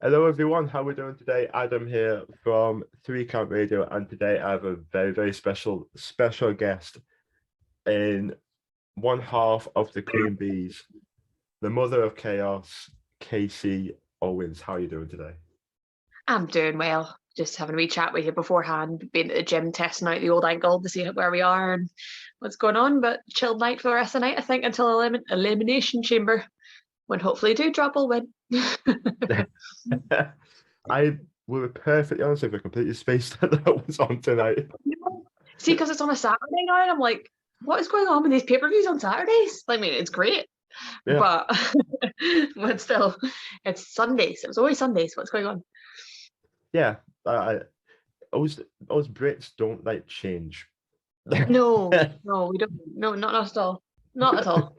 Hello everyone, how are we doing today? Adam here from 3 Count Radio, and today I have a very special guest in one half of the Queen Bees, the mother of chaos, Kasey Owens. How are you doing today? I'm doing well. Just having a wee chat with you beforehand, been at the gym testing out the old ankle to see where we are and what's going on. But chilled night for the rest of the night, I think, until Elimination Chamber, when hopefully Dewdrop will win. I will be perfectly honest with you, completely spaced that was on tonight. See, because it's on a Saturday now, and I'm like, what is going on with these pay-per-views on Saturdays? I mean, it's great, Yeah. but still, it's Sundays. It was always Sundays. What's going on? Yeah, those Brits don't like change. No, we don't. No, not at all. Not at all.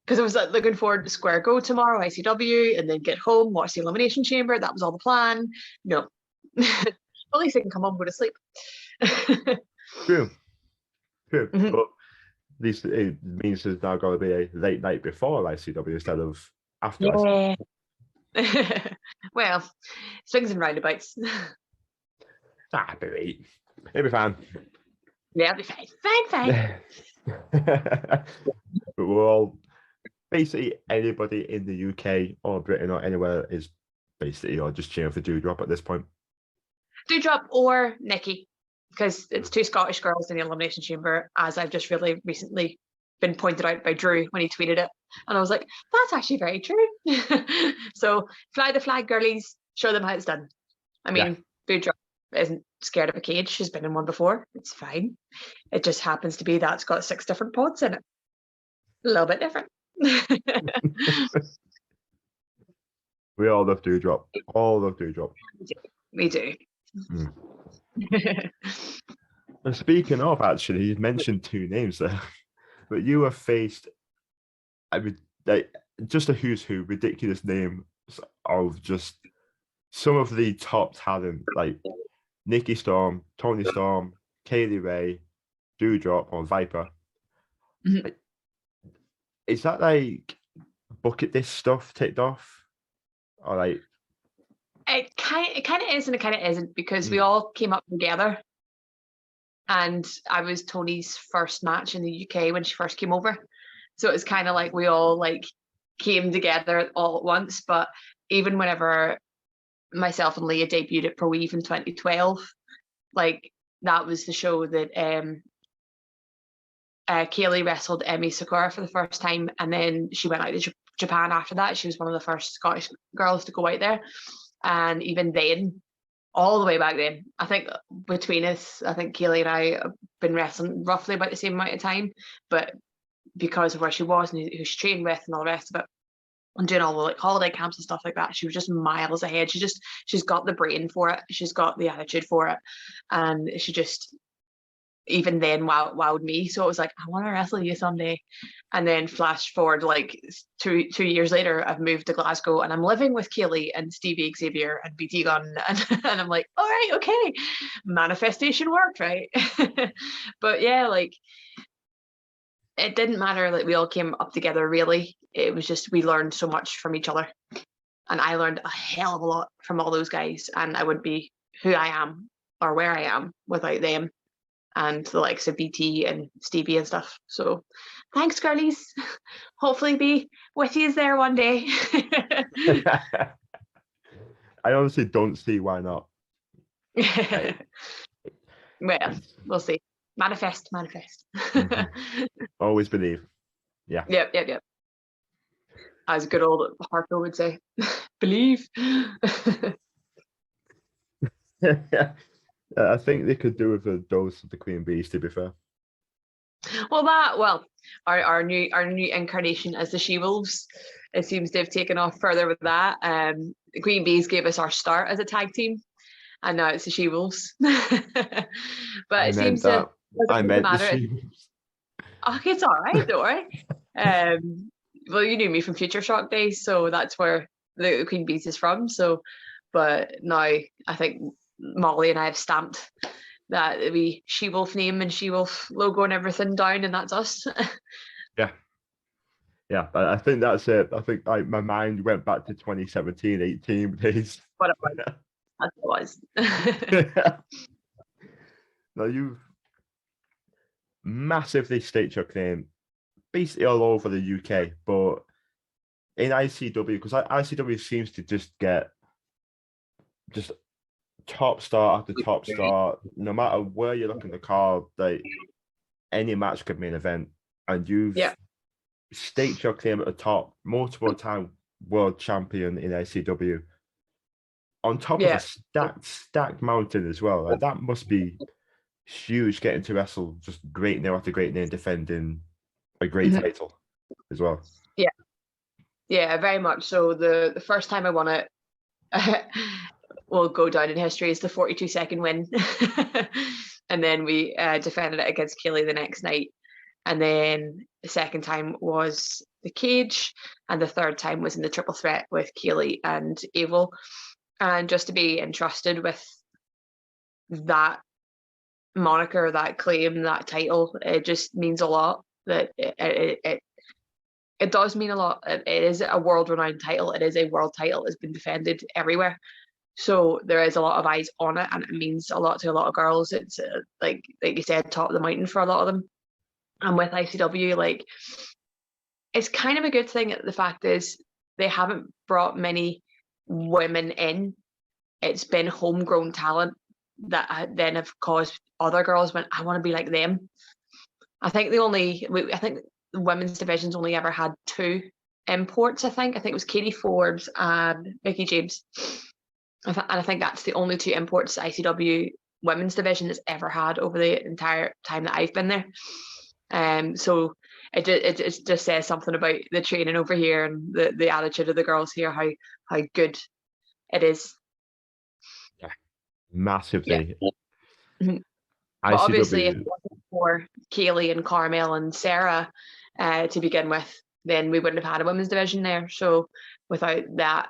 Because I was like looking forward to Square Go tomorrow, ICW, and then get home, watch the Elimination Chamber. That was all the plan. No. At least I can come home and go to sleep. True. Mhm. But at least it means there's now going to be a late night before ICW instead of after ICW. Yeah. Well, swings and roundabouts. It'll be fine. Yeah, it'll be fine. But we're all basically anybody in the UK or Britain or anywhere is basically or just cheering for Dewdrop at this point. Dewdrop or Nikki, because it's two Scottish girls in the Elimination Chamber, as I've just really recently been pointed out by Drew when he tweeted it. And I was like, that's actually very true. So fly the flag, girlies, show them how it's done. I mean, Dewdrop isn't scared of a cage. She's been in one before. It's fine. It just happens to be that's got 6 different pods in it. A little bit different. We all love Dewdrop. All love Dewdrop. We do. And speaking of, actually, you mentioned 2 names there, but you have faced, I mean, like just a who's who, ridiculous names of just some of the top talent, like Nikki Storm, Tony Storm, Kaylee Ray, Dewdrop, or Viper. Like, is that like bucket list stuff ticked off, or like? It kind of is and it kind of isn't, because we all came up together, and I was Tony's first match in the UK when she first came over, so it was kind of like we all like came together all at once. But even whenever myself and Leah debuted at Pro Eve in 2012, like that was the show that Kaylee wrestled Emi Sakura for the first time, and then she went out to Japan after that. She was one of the first Scottish girls to go out there. And even then, all the way back then, I think between us, I think Kaylee and I have been wrestling roughly about the same amount of time, but because of where she was and who she trained with and all the rest of it, and doing all the like holiday camps and stuff like that, she was just miles ahead. She's got the brain for it, she's got the attitude for it, and she just even then wowed me. So it was like, I want to wrestle you someday. And then flash forward like two years later, I've moved to Glasgow and I'm living with Kaylee and Stevie Xavier and BT Gunn, and I'm like, all right, okay, manifestation worked, right? But yeah, like it didn't matter, like we all came up together really. It was just we learned so much from each other, and I learned a hell of a lot from all those guys, and I wouldn't be who I am or where I am without them and the likes of BT and Stevie and stuff. So thanks, girlies. Hopefully be with you there one day. I honestly don't see why not. Well, we'll see. Manifest. Always believe. Yeah. Yep. As good old Harpo would say, believe. I think they could do with a dose of the Queen Bees, to be fair. Well, our new incarnation as the She-Wolves, it seems to have taken off further with that. The Queen Bees gave us our start as a tag team, and now it's the She-Wolves. But I it meant seems that. to I meant the matter. She-Wolves. Okay, it's all right, don't worry. Well, you knew me from Future Shock days, so that's where the Queen Bees is from. So, but now I think Molly and I have stamped that we She-Wolf name and She-Wolf logo and everything down, and that's us. Yeah. Yeah, I think that's it. I think like my mind went back to 2017, 18 days. What it was. That's what it was. Now you've massively staked your claim basically all over the UK, but in ICW, because ICW seems to just get just top star after top star, no matter where you look in the card, like any match could be an event, and you've Yeah. staked your claim at the top, multiple time world champion in ICW, on top of Yeah. a stacked mountain as well. Like that must be huge getting to wrestle just great name after great name, defending a great title as well. Yeah. Yeah, very much. So the first time I won it will go down in history as the 42-second win. And then we defended it against Kaylee the next night. And then the second time was the cage, and the third time was in the triple threat with Kaylee and Evil. And just to be entrusted with that moniker, that claim, that title, it just means a lot. That it does mean a lot. It is a world-renowned title. It is a world title. It's been defended everywhere. So there is a lot of eyes on it, and it means a lot to a lot of girls. It's like you said, top of the mountain for a lot of them. And with ICW, like, it's kind of a good thing. The fact is, they haven't brought many women in. It's been homegrown talent that then have caused other girls when I want to be like them. I think the women's division's only ever had 2 imports. I think it was Katie Forbes and Mickey James. And I think that's the only 2 imports ICW women's division has ever had over the entire time that I've been there. So it just says something about the training over here and the attitude of the girls here, how good it is. Yeah, massively. Yeah. But obviously, if it wasn't for Kaylee and Carmel and Sarah to begin with, then we wouldn't have had a women's division there. So without that,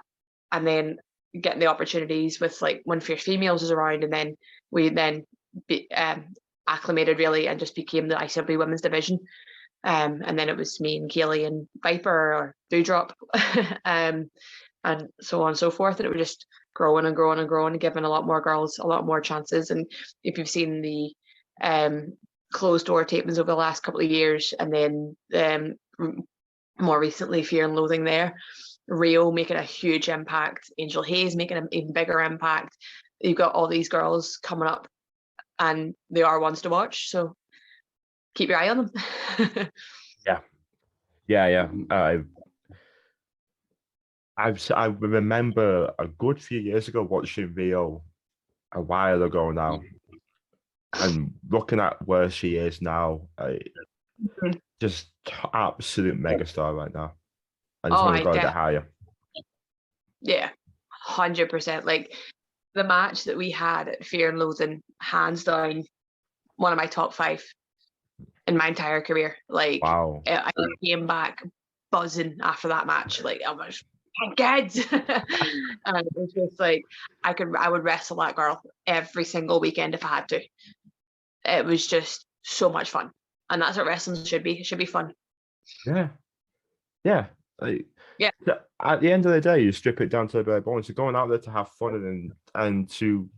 and then getting the opportunities with like when Fierce Females was around, and then we be acclimated really and just became the ICW women's division. And then it was me and Kaylee and Viper or Dewdrop, and so on and so forth. And it was just growing and growing and growing and giving a lot more girls a lot more chances. And if you've seen the closed door tapings over the last couple of years, and then more recently Fear and Loathing there, Rio making a huge impact, Angel Hayes making an even bigger impact. You've got all these girls coming up, and they are ones to watch. So keep your eye on them. Yeah. I remember a good few years ago watching Rio a while ago now, and looking at where she is now, just absolute megastar right now. I just want to go a bit higher. Yeah, 100%. Like the match that we had at Fear and Loathing, hands down, one of my top 5 in my entire career. Like, wow. I came back buzzing after that match. Like, I was good. And it was just like I would wrestle that girl every single weekend if I had to. It was just so much fun, and that's what wrestling should be. It should be fun. Yeah. Like, yeah. At the end of the day, you strip it down to the bare bones. You're going out there to have fun and to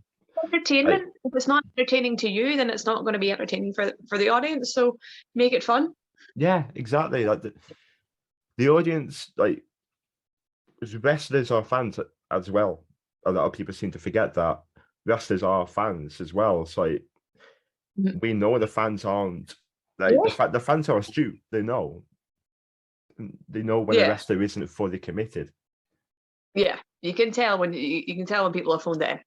entertainment. Like, if it's not entertaining to you, then it's not going to be entertaining for the audience. So make it fun. Yeah, exactly. Like the audience, like wrestlers are fans as well. A lot of people seem to forget that wrestlers are fans as well. So like, we know the fans aren't like the fans are astute. They know when a wrestler isn't fully committed. Yeah, you can tell when people are phoned in.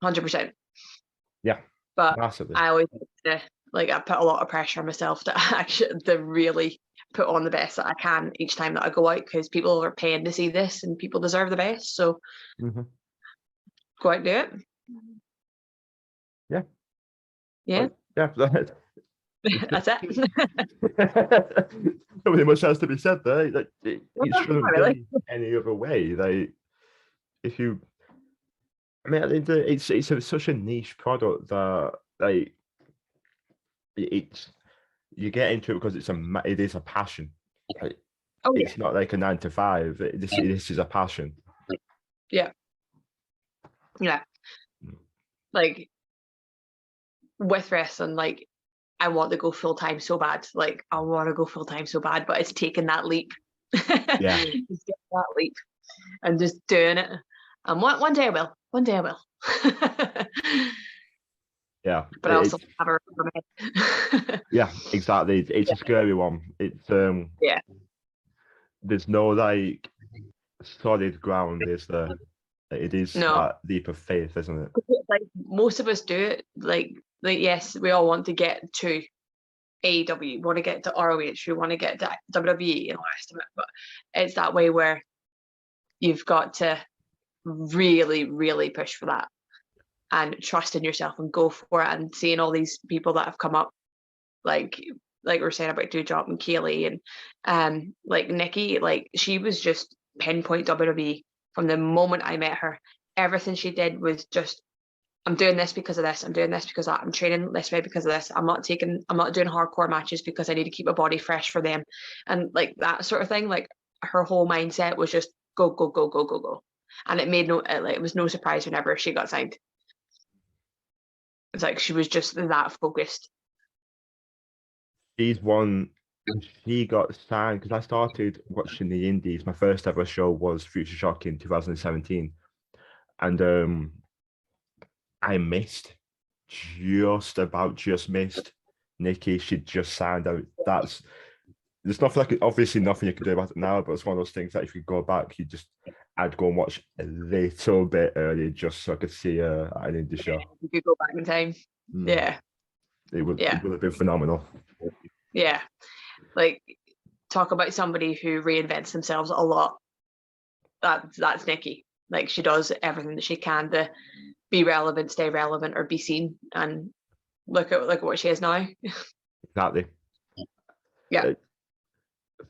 100%. Yeah, but massively. I always I put a lot of pressure on myself to really put on the best that I can each time that I go out, because people are paying to see this and people deserve the best. So go out and do it. Yeah. Yeah. That's it. Nobody much has to be said there. Like, it shouldn't be any other way. Like, if you, I mean, it's such a niche product that like you get into it because it is a passion. Like, Oh yeah, It's not like a 9 to 5. This is a passion. yeah. Like with wrestling, like I want to go full time so bad. Like I want to go full time so bad, but it's taking that leap. Yeah. Just getting that leap and just doing it. And one day I will. One day I will. Yeah. But I also have a over my head. Yeah, exactly. It's a scary one. It's Yeah. there's no like solid ground, is there? It is No. that leap of faith, isn't it? Like most of us do it. Like yes, we all want to get to AEW, want to get to ROH, we want to get to WWE and all the rest of it. But it's that way where you've got to really, really push for that and trust in yourself and go for it. And seeing all these people that have come up, like we're saying about Doudrop and Kaylee and like Nikki, like she was just pinpoint WWE from the moment I met her. Everything she did was just, I'm doing this because of this. I'm doing this because of that. I'm training this way because of this. I'm not doing hardcore matches because I need to keep my body fresh for them. And like that sort of thing, like her whole mindset was just go, go, go, go, go, go. And it was no surprise whenever she got signed. It's like she was just that focused. She's one. She got signed because I started watching the indies. My first ever show was Future Shock in 2017, and I missed, just missed Nikki. She just signed out. There's nothing like, obviously nothing you can do about it now, but it's one of those things that if you go back, I'd go and watch a little bit early just so I could see her at an indie show. You could go back in time. Yeah. It would have been phenomenal. Yeah. Like talk about somebody who reinvents themselves a lot. That's Nikki. Like she does everything that she can to be relevant, stay relevant, or be seen. And look at what she is now. Exactly. Yeah.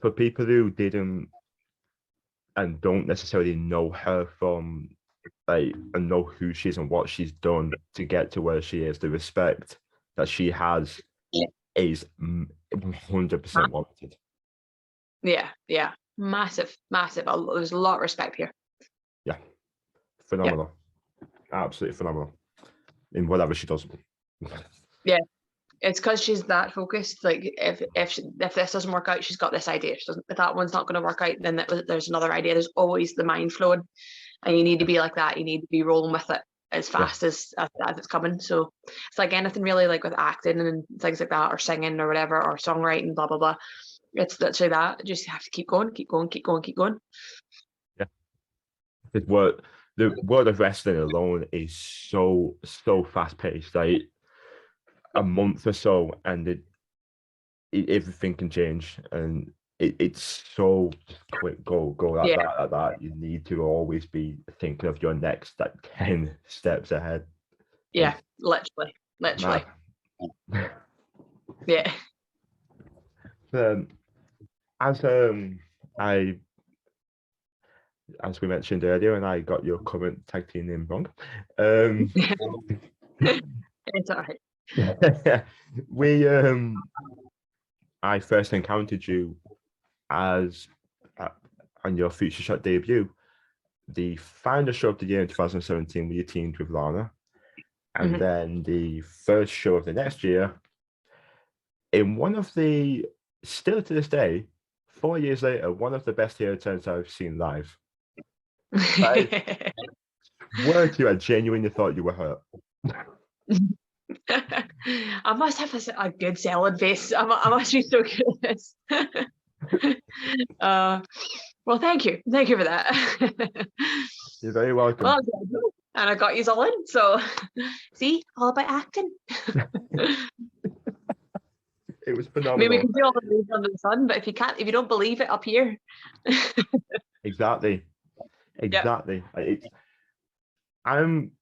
For people who didn't and don't necessarily know her from and know who she is and what she's done to get to where she is, the respect that she has is 100% wanted. Yeah. Massive. There's a lot of respect here. Yeah. Phenomenal. Yeah. Absolutely phenomenal in whatever she does. Yeah. It's because she's that focused. Like if this doesn't work out, she's got this idea. If that one's not going to work out, then there's another idea. There's always the mind flowing, and you need to be like that. You need to be rolling with it as fast as it's coming. So it's like anything really, like with acting and things like that, or singing or whatever, or songwriting, blah blah blah. It's literally that. You just have to keep going. Yeah. The world of wrestling alone is so fast paced. Like a month or so, and everything can change, and it's so quick. Go like that. You need to always be thinking of your next 10 steps ahead. Yeah, literally. Yeah. As we mentioned earlier, and I got your current tag team name wrong. It's all right. I first encountered you as on your Future Shock debut, the final show of the year in 2017, where you teamed with Lana, and then the first show of the next year in one of the, still to this day, 4 years later, one of the best heel turns I've seen live. Were you, I genuinely thought you were hurt. I must have a good selling face. I must be so good at this. Well, thank you for that. You're very welcome. Well, and I got you all in. So, see, all about acting. It was phenomenal. Maybe we can do all the moves under the sun, but if you don't believe it up here. Exactly. Yep. I'm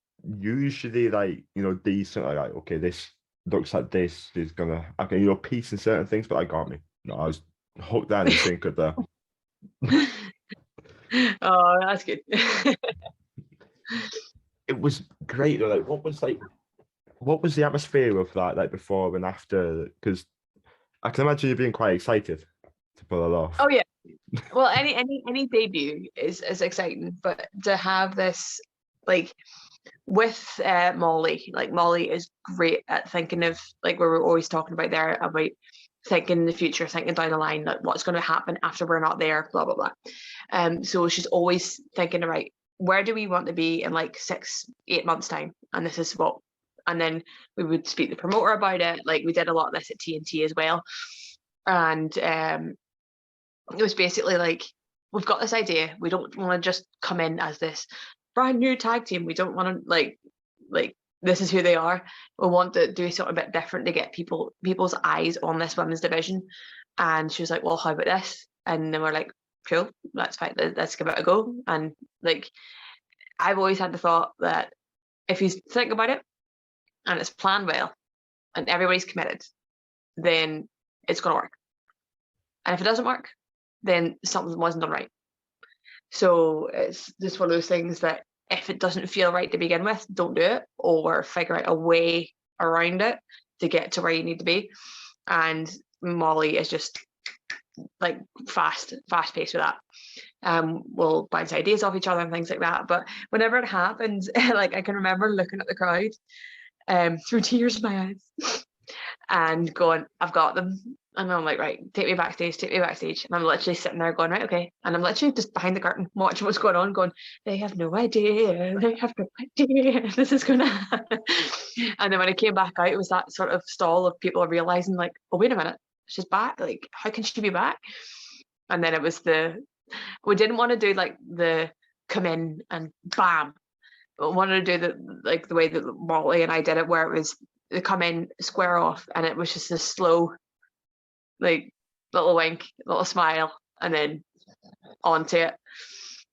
usually decent. Like, okay, this looks like this is gonna, piece in certain things, but I got me. No, I was hooked down and sinkered there. Oh, that's good. It was great though. Like, what was the atmosphere of that, like before and after? Because I can imagine you being quite excited to pull it off. Oh yeah. Well, any debut is exciting, but to have this, like, with Molly, like, Molly is great at thinking of, like, where we're always talking about there, about thinking in the future, thinking down the line, like what's going to happen after we're not there, blah blah blah. So she's always thinking about, where do we want to be in like 6-8 months time, and this is what, and then we would speak to the promoter about it. Like, we did a lot of this at TNT as well, and it was basically like, we've got this idea, we don't want to just come in as this brand new tag team, we don't want to like this is who they are, we want to do something a bit different to get people's eyes on this women's division. And she was like, well, how about this? And then we're like, cool, that's fine, let's give it a go. And like, I've always had the thought that if you think about it and it's planned well and everybody's committed, then it's going to work. And if it doesn't work, then something wasn't done right. So it's just one of those things that if it doesn't feel right to begin with, don't do it, or figure out a way around it to get to where you need to be. And Molly is just like fast paced with that. We'll bounce ideas off each other and things like that. But whenever it happens, like, I can remember looking at the crowd through tears in my eyes and going, I've got them. And I'm like, right, take me backstage. And I'm literally sitting there going, right, okay. And I'm literally just behind the curtain watching what's going on, going, they have no idea. This is going to happen. And then when I came back out, it was that sort of stall of people realizing, like, oh, wait a minute, she's back. Like, how can she be back? And then it was we didn't want to do like the come in and bam. We wanted to do the way that Molly and I did it, where it was the come in, square off, and it was just a slow, like, little wink, little smile, and then onto it.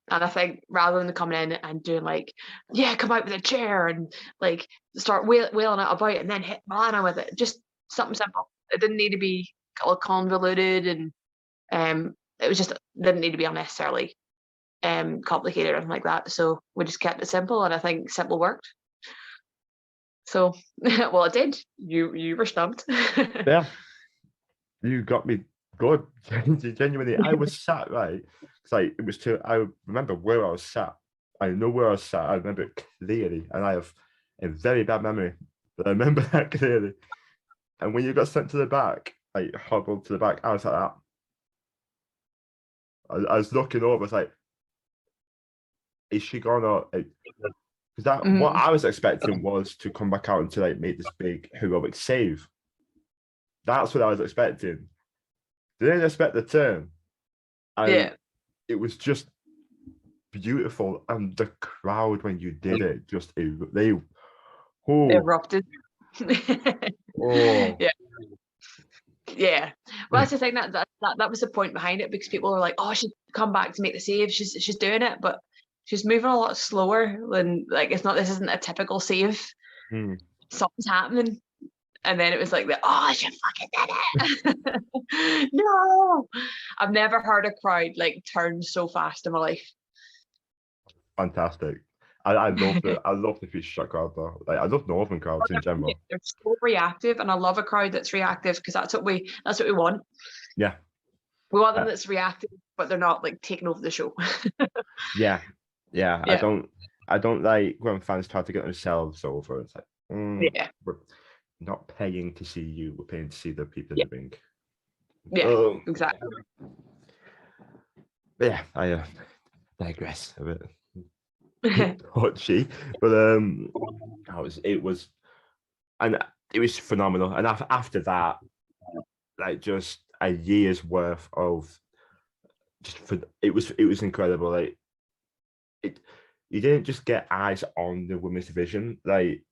And I think rather than coming in and doing like, yeah, come out with a chair and like start wailing it about and then hit Milana with it, just something simple. It didn't need to be all convoluted, and it was just didn't need to be unnecessarily complicated or anything like that. So we just kept it simple, and I think simple worked. So well, it did. You were stumped. Yeah, you got me good. Genuinely, I was sat right. It's like it was I remember where I was sat. I know where I was sat. I remember it clearly, and I have a very bad memory, but I remember that clearly. And when you got sent to the back, like hobbled to the back, I was like that. I was looking over. I was like, is she gonna? Because that what I was expecting was to come back out and to like make this big heroic save. That's what I was expecting. Didn't expect the turn. Yeah. It was just beautiful, and the crowd when you did it just they erupted. Oh yeah. Well, that's the thing, that was the point behind it, because people were like, oh, she's come back to make the save, she's doing it, but she's moving a lot slower than, like, this isn't a typical save. Something's happening. And then it was like, oh, she fucking did it. No, I've never heard a crowd like turn so fast in my life. Fantastic. I love the future shot crowd though. Like, I love Northern crowds in general. They're so reactive, and I love a crowd that's reactive, because that's what we want. Yeah. We want them that's reactive, but they're not like taking over the show. Yeah. I don't like when fans try to get themselves over. It's like, we're not paying to see you, we're paying to see the people in the ring. Yeah, exactly. But yeah, I digress a bit. Touchy, but it was phenomenal. And after that, like, just a year's worth of it was incredible. Like, you didn't just get eyes on the women's division, like,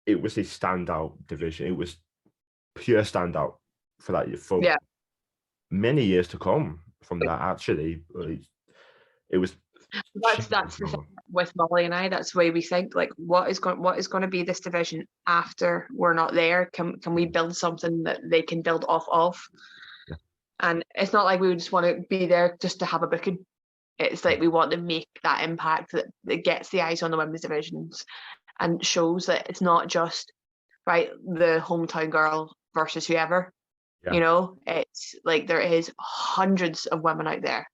it was a standout division. It was pure standout for many years to come from that. Actually, it was. That's the thing with Molly and I. That's the way we think. Like, what is going to be this division after we're not there? Can we build something that they can build off of? Yeah. And it's not like we just want to be there just to have a booking. It's like we want to make that impact that gets the eyes on the women's divisions and shows that it's not just the hometown girl versus whoever. Yeah. You know, it's like there is hundreds of women out there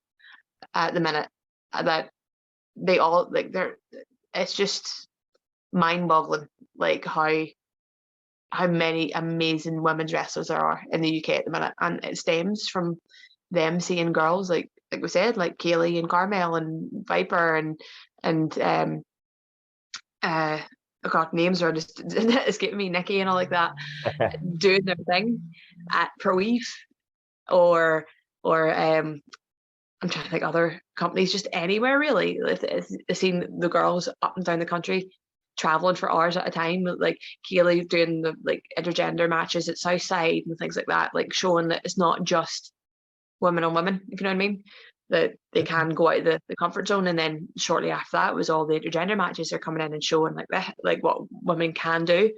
at the minute that they all like they're. It's just mind-boggling, like how many amazing women's wrestlers there are in the UK at the minute, and it stems from them seeing girls like we said, like Kaylee and Carmel and Viper and oh God, names are just escaping me, Nikki and all like that, doing their thing at Pro Eve or I'm trying to think other companies, just anywhere really. It's seeing the girls up and down the country traveling for hours at a time, like Kaylee doing the like intergender matches at Southside and things like that, like showing that it's not just women on women, if you know what I mean, that they can go out of the comfort zone. And then shortly after that was all the intergender matches are coming in and showing like that, like what women can do.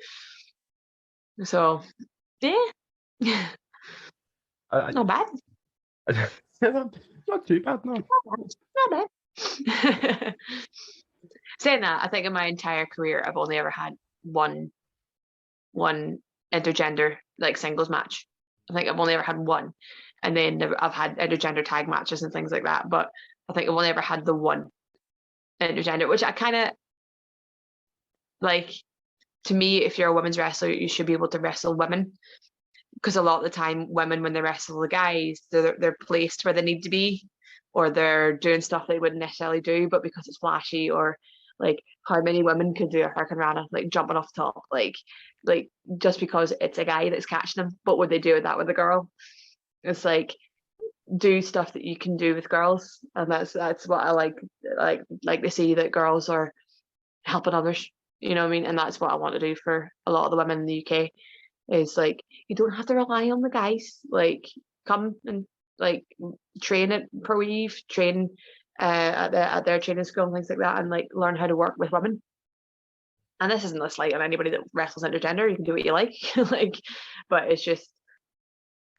So yeah, not bad. Not too bad, no. Not bad. Saying that, I think in my entire career, I've only ever had one intergender like singles match. I think I've only ever had one, and then I've had intergender tag matches and things like that. But I think I've only ever had the one intergender, which I kind of like. To me, if you're a women's wrestler, you should be able to wrestle women, because a lot of the time, women when they wrestle the guys, they're placed where they need to be, or they're doing stuff they wouldn't necessarily do, but because it's flashy, or like how many women could do a Hurricane Rana, like jumping off the top, like just because it's a guy that's catching them. But would they do that with a girl? It's like, do stuff that you can do with girls, and that's what I like to see, that girls are helping others. You know what I mean? And that's what I want to do for a lot of the women in the UK. Is like, you don't have to rely on the guys. Like, come and like train at Pro Eve, train at their training school and things like that, and like learn how to work with women. And this isn't a slight on anybody that wrestles intergender. You can do what you like, like, but it's just,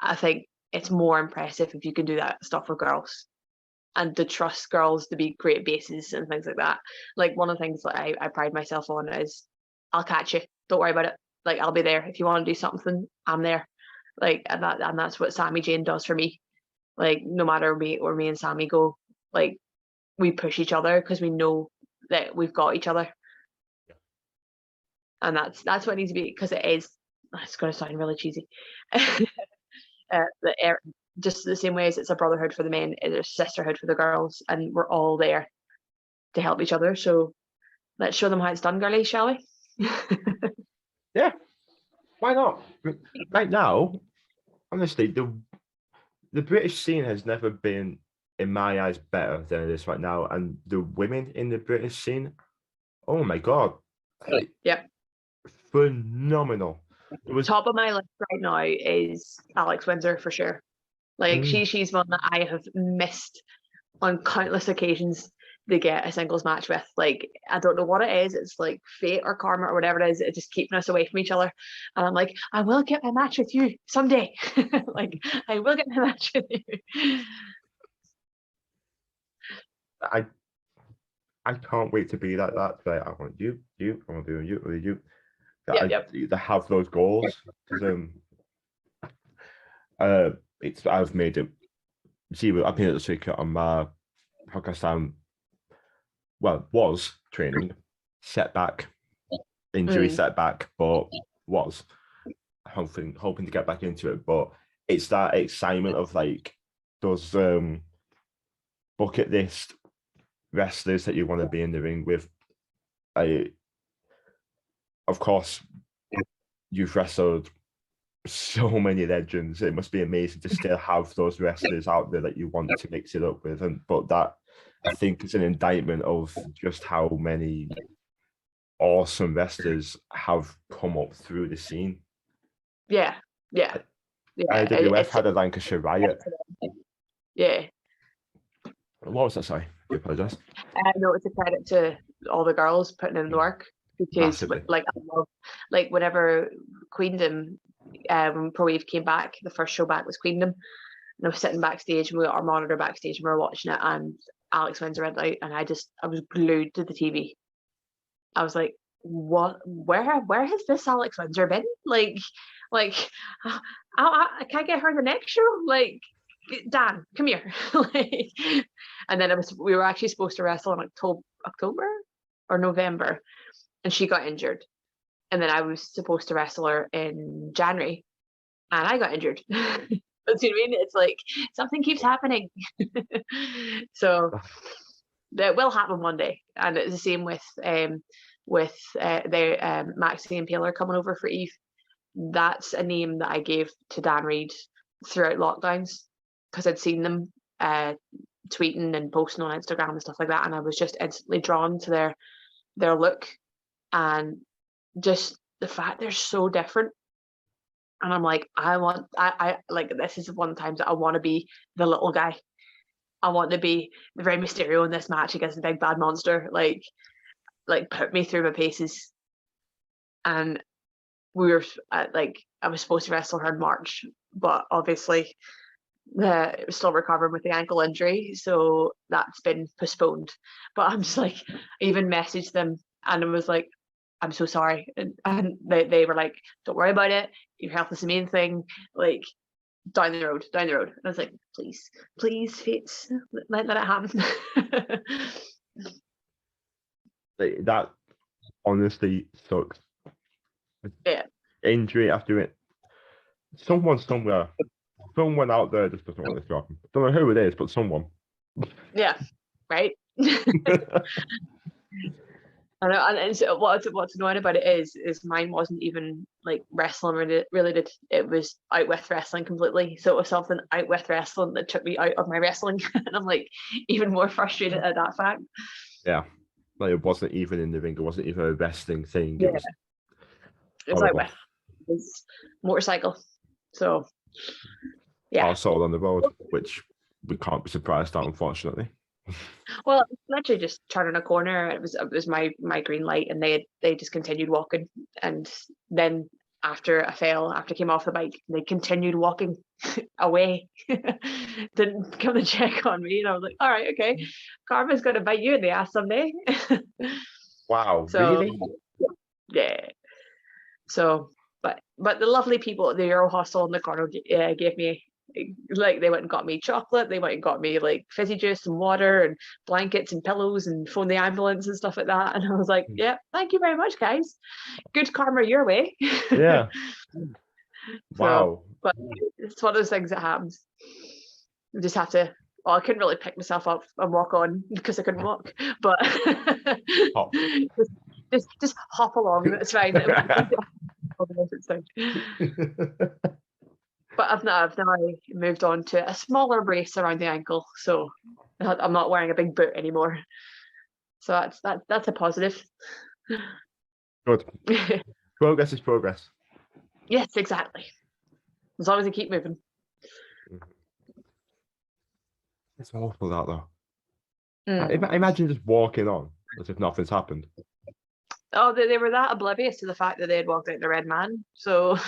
I think it's more impressive if you can do that stuff with girls, and to trust girls to be great bases and things like that. Like, one of the things that I pride myself on is, I'll catch you. Don't worry about it. Like, I'll be there. If you want to do something, I'm there. Like, and that's what Sammy Jane does for me. Like, no matter where me and Sammy go, like, we push each other because we know that we've got each other. And that's what it needs to be, because it is. It's going to sound really cheesy. Just the same way as it's a brotherhood for the men, it's a sisterhood for the girls, and we're all there to help each other. So let's show them how it's done, girlies, shall we? Yeah, why not? Right now, honestly, the British scene has never been, in my eyes, better than it is right now. And the women in the British scene, oh my God. Yeah. Phenomenal. Top of my list right now is Alex Windsor, for sure. Like, she's one that I have missed on countless occasions to get a singles match with. Like, I don't know what it is. It's like fate or karma or whatever it is. It's just keeping us away from each other. And I'm like, I will get my match with you someday. Like, I will get my match with you. I can't wait to be like that. Like, I want you, I want to do you. To have those goals. Because I've made it. See, I've been at the secret on my podcast. Was training, setback, injury setback, but was hoping to get back into it. But it's that excitement of like those bucket list wrestlers that you want to be in the ring with. Of course, you've wrestled so many legends. It must be amazing to still have those wrestlers out there that you want to mix it up with. But that, I think, is an indictment of just how many awesome wrestlers have come up through the scene. Yeah. IWF had a Lancashire Riot. Yeah. What was that? Sorry, I apologize. No, it's a credit to all the girls putting in the work, because like, I love, like, whenever Queendom, when Pro Wave came back, the first show back was Queendom, and I was sitting backstage, and we got our monitor backstage, and we were watching it, and Alex Windsor went out, and I was glued to the TV. I was like, what? Where has this Alex Windsor been? Like, I can't get her the next show. Like, Dan, come here. Like, and then we were actually supposed to wrestle in October or November, and she got injured. And then I was supposed to wrestle her in January, and I got injured. That's what I mean? It's like something keeps happening. So that will happen one day, and it's the same with Maxie and Taylor coming over for Eve. That's a name that I gave to Dan Reed throughout lockdowns because I'd seen them tweeting and posting on Instagram and stuff like that, and I was just instantly drawn to their look and just the fact they're so different. And I'm like, I like, this is one time that I want to be the little guy. I want to be the Rey Mysterio in this match against the big bad monster. Like put me through my paces. And we were I was supposed to wrestle her in March, but obviously it was still recovering with the ankle injury, so that's been postponed. But I'm just like, I even messaged them and I was like, I'm so sorry, and they were like, don't worry about it, your health is the main thing, like down the road. And I was like, please fate, let it happen. Like, that honestly sucks. Yeah. Injury after it. Someone somewhere, someone out there just doesn't want this to happen. Don't know who it is, but someone. Yeah, right. I know, and so what's annoying about it is mine wasn't even like wrestling related. It was out with wrestling completely. So it was something out with wrestling that took me out of my wrestling, and I'm like even more frustrated at that fact. Yeah, like it wasn't even in the ring. It wasn't even a wrestling thing. Yeah. It was out with his motorcycle. So yeah, also on the road, which we can't be surprised at, unfortunately. Well, literally just turning a corner. It was my green light, and they just continued walking. And then after I came off the bike, they continued walking away. Didn't come to check on me, and I was like, all right, okay, karma's gonna bite you in the ass someday. Wow, so, really? Yeah. So, but the lovely people at the Euro Hostel in the corner gave me, like, they went and got me chocolate, they went and got me like fizzy juice and water and blankets and pillows and phoned the ambulance and stuff like that. And I was like, yeah, thank you very much, guys. Good karma your way. Yeah. Wow. But it's one of those things that happens. You just have to, well, I couldn't really pick myself up and walk on because I couldn't walk, but just hop along, it's fine. But I've now moved on to a smaller brace around the ankle, so I'm not wearing a big boot anymore. So that's a positive. Good. Progress is progress. Yes, exactly. As long as I keep moving. It's awful, that though. Imagine just walking on as if nothing's happened. Oh, they were that oblivious to the fact that they had walked out the red man. So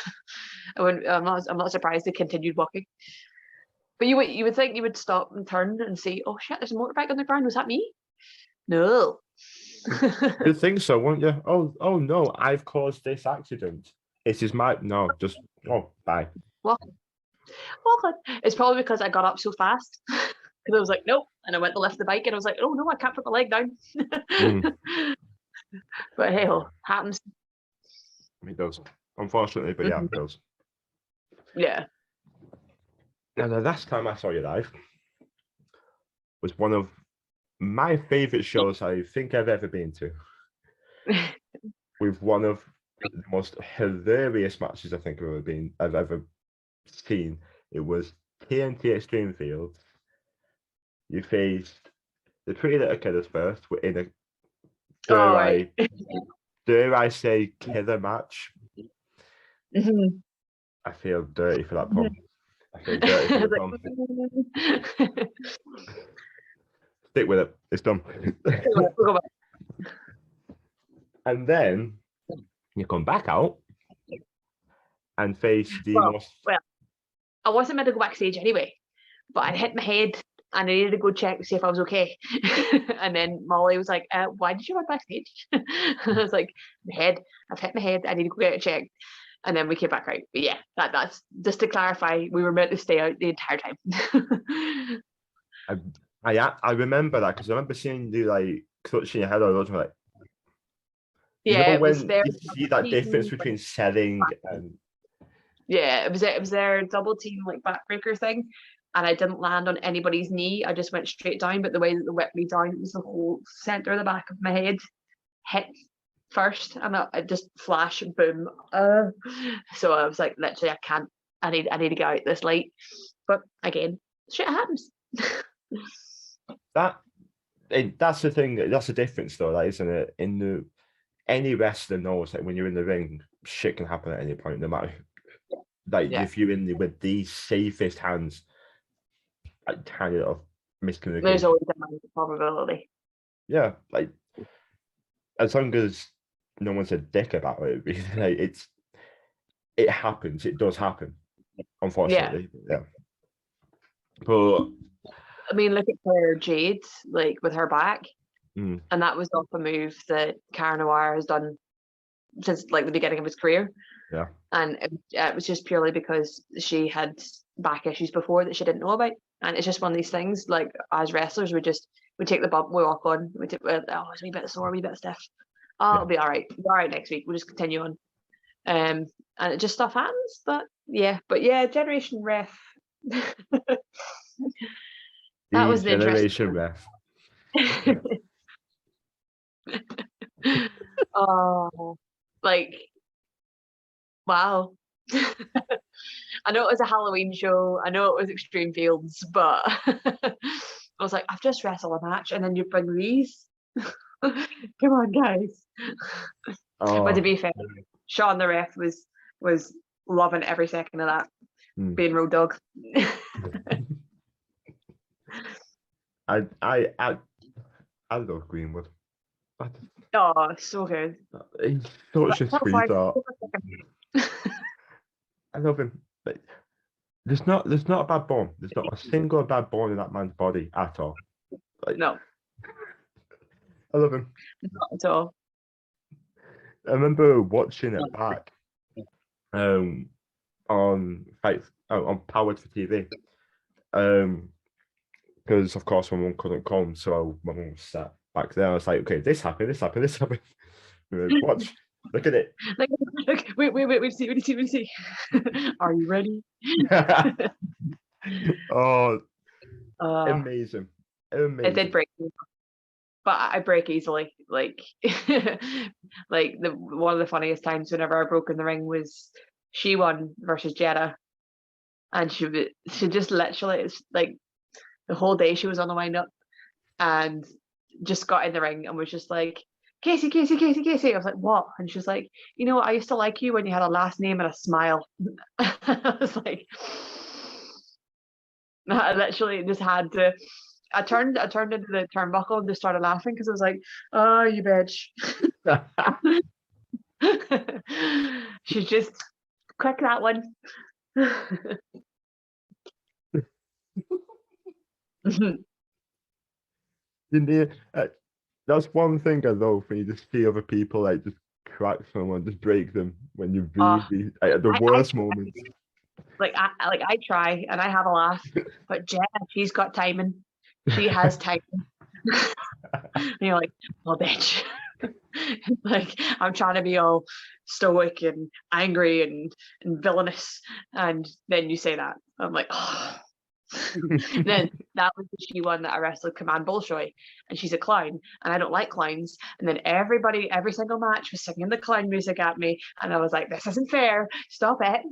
I'm not surprised they continued walking. But you would think you would stop and turn and see, oh shit, there's a motorbike on the ground. Was that me? No. You'd think so, wouldn't you? Oh no, I've caused this accident. It's just just bye. Walking. It's probably because I got up so fast. Because I was like, nope. And I went to lift the bike and I was like, oh no, I can't put my leg down. But hey, happens. It does, unfortunately, but yeah, it does. Yeah. Now, the last time I saw you live was one of my favorite shows I think I've ever been to. With one of the most hilarious matches I think I've ever seen. It was TNT Extreme Field. You faced the Pretty Little Killers first. We're in a dare I say killer match. I feel dirty for that pun. I feel dirty for the pun. Stick with it. It's done. And then you come back out and face the most. Well, I wasn't meant to go backstage anyway, but I'd hit my head and I needed to go check to see if I was okay. And then Molly was like, why did you run backstage? I was like, I've hit my head, I need to go get it checked. and then we came back out. But yeah, that's just to clarify. We were meant to stay out the entire time. I remember that because I remember seeing you like clutching your head or like. Yeah, it was when their you see that difference between selling and it was their double team like backbreaker thing, and I didn't land on anybody's knee. I just went straight down, but the way that they whipped me down, it was the whole center of the back of my head hit first, and I just flash boom. So I was like, literally, I can't. I need to get out this light. But again, shit happens. that's the thing. That's the difference, though, that isn't it? Any wrestler knows that when you're in the ring, shit can happen at any point, no matter. Like if you're in with the safest hands, a tiny little miscommunication. There's always a probability. Yeah, like as long as no one's a dick about it, like, it happens. It does happen, unfortunately. Yeah. But I mean, look at her Jade, like with her back, and that was off a move that Karen O'Wire has done since like the beginning of his career. Yeah, and it was just purely because she had back issues before that she didn't know about, and it's just one of these things. Like as wrestlers, we take the bump, we walk on, it's a wee bit sore, a wee bit stiff. It'll be all right. We'll be all right next week. We'll just continue on. And it just stuff happens. But yeah, Generation Ref. That was the Generation Ref. Oh, like, wow. I know it was a Halloween show. I know it was Extreme Fields, but I was like, I've just wrestled a match, and then you bring these. Come on, guys. But to be fair, Sean the ref was loving every second of that, being Road Dog. I love Greenwood. Oh, so good. He's such a sweetheart. I love him. There's not a bad bone. There's not a single bad bone in that man's body at all. Like, no. I love him. Not at all. I remember watching it back on Powered for TV. Because of course my mum couldn't come, so my mum sat back there. I was like, okay, this happened. Watch. Look at it. Look, wait, see. Are you ready? Amazing. It did break me, but I break easily. Like, like one of the funniest times whenever I broke in the ring was she won versus Jeddah, and she just literally, it's like the whole day she was on the wind up, and just got in the ring and was just like, Kasey. I was like, what? And she was like, you know, I used to like you when you had a last name and a smile. I was like, I literally just had to. I turned into the turnbuckle and just started laughing because I was like, oh, you bitch. She's just quick, that one. That's one thing I love when you just see other people like just crack someone, just break them when you really at the worst moments. Like I try and I have a laugh, but Jen, she's got timing. She has timing. And you're like, oh, bitch. Like, I'm trying to be all stoic and angry and villainous, and then you say that. I'm like, oh. Then that was the she one that I wrestled Command Bolshoi, and she's a clown, and I don't like clowns. And then every single match was singing the clown music at me, and I was like, this isn't fair. Stop it.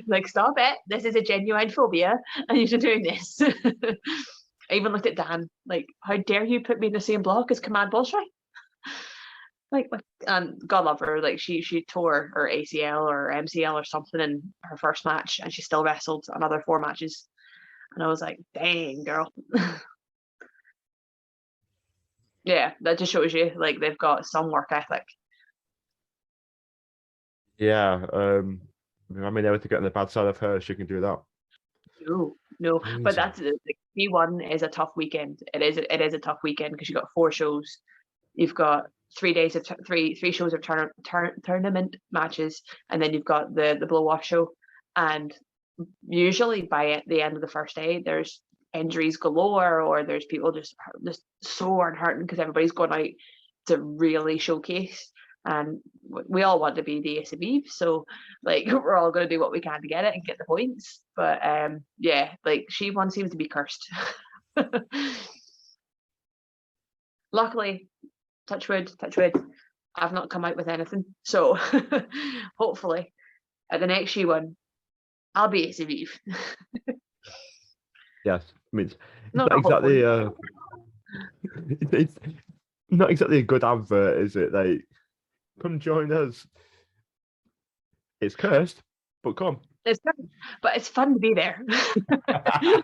Like, stop it. This is a genuine phobia, and you're doing this. I even looked at Dan, like, how dare you put me in the same block as Command Bolshoi? Like, God love her, like she tore her ACL or MCL or something in her first match, and she still wrestled another 4 matches. And I was like, dang, girl. Yeah, that just shows you, like, they've got some work ethic. Yeah, I mean, never to get on the bad side of her, she can do that. No, but that's the P1 is a tough weekend. It is a tough weekend because you've got 4 shows. You've got 3 days of three shows of tournament matches, and then you've got the blow off show, and usually by the end of the first day there's injuries galore, or there's people just sore and hurting because everybody's going out to really showcase, and we all want to be the Ace of Eve, so like we're all going to do what we can to get it and get the points. But yeah, like she one seems to be cursed. Luckily, touch wood, I've not come out with anything, so hopefully at the next She-One I'll be Ace of Eve. Yes, I mean, it's No, not exactly it's not exactly a good advert, is it? Like, come join us. It's cursed, but come. It's fun, but it's fun to be there. I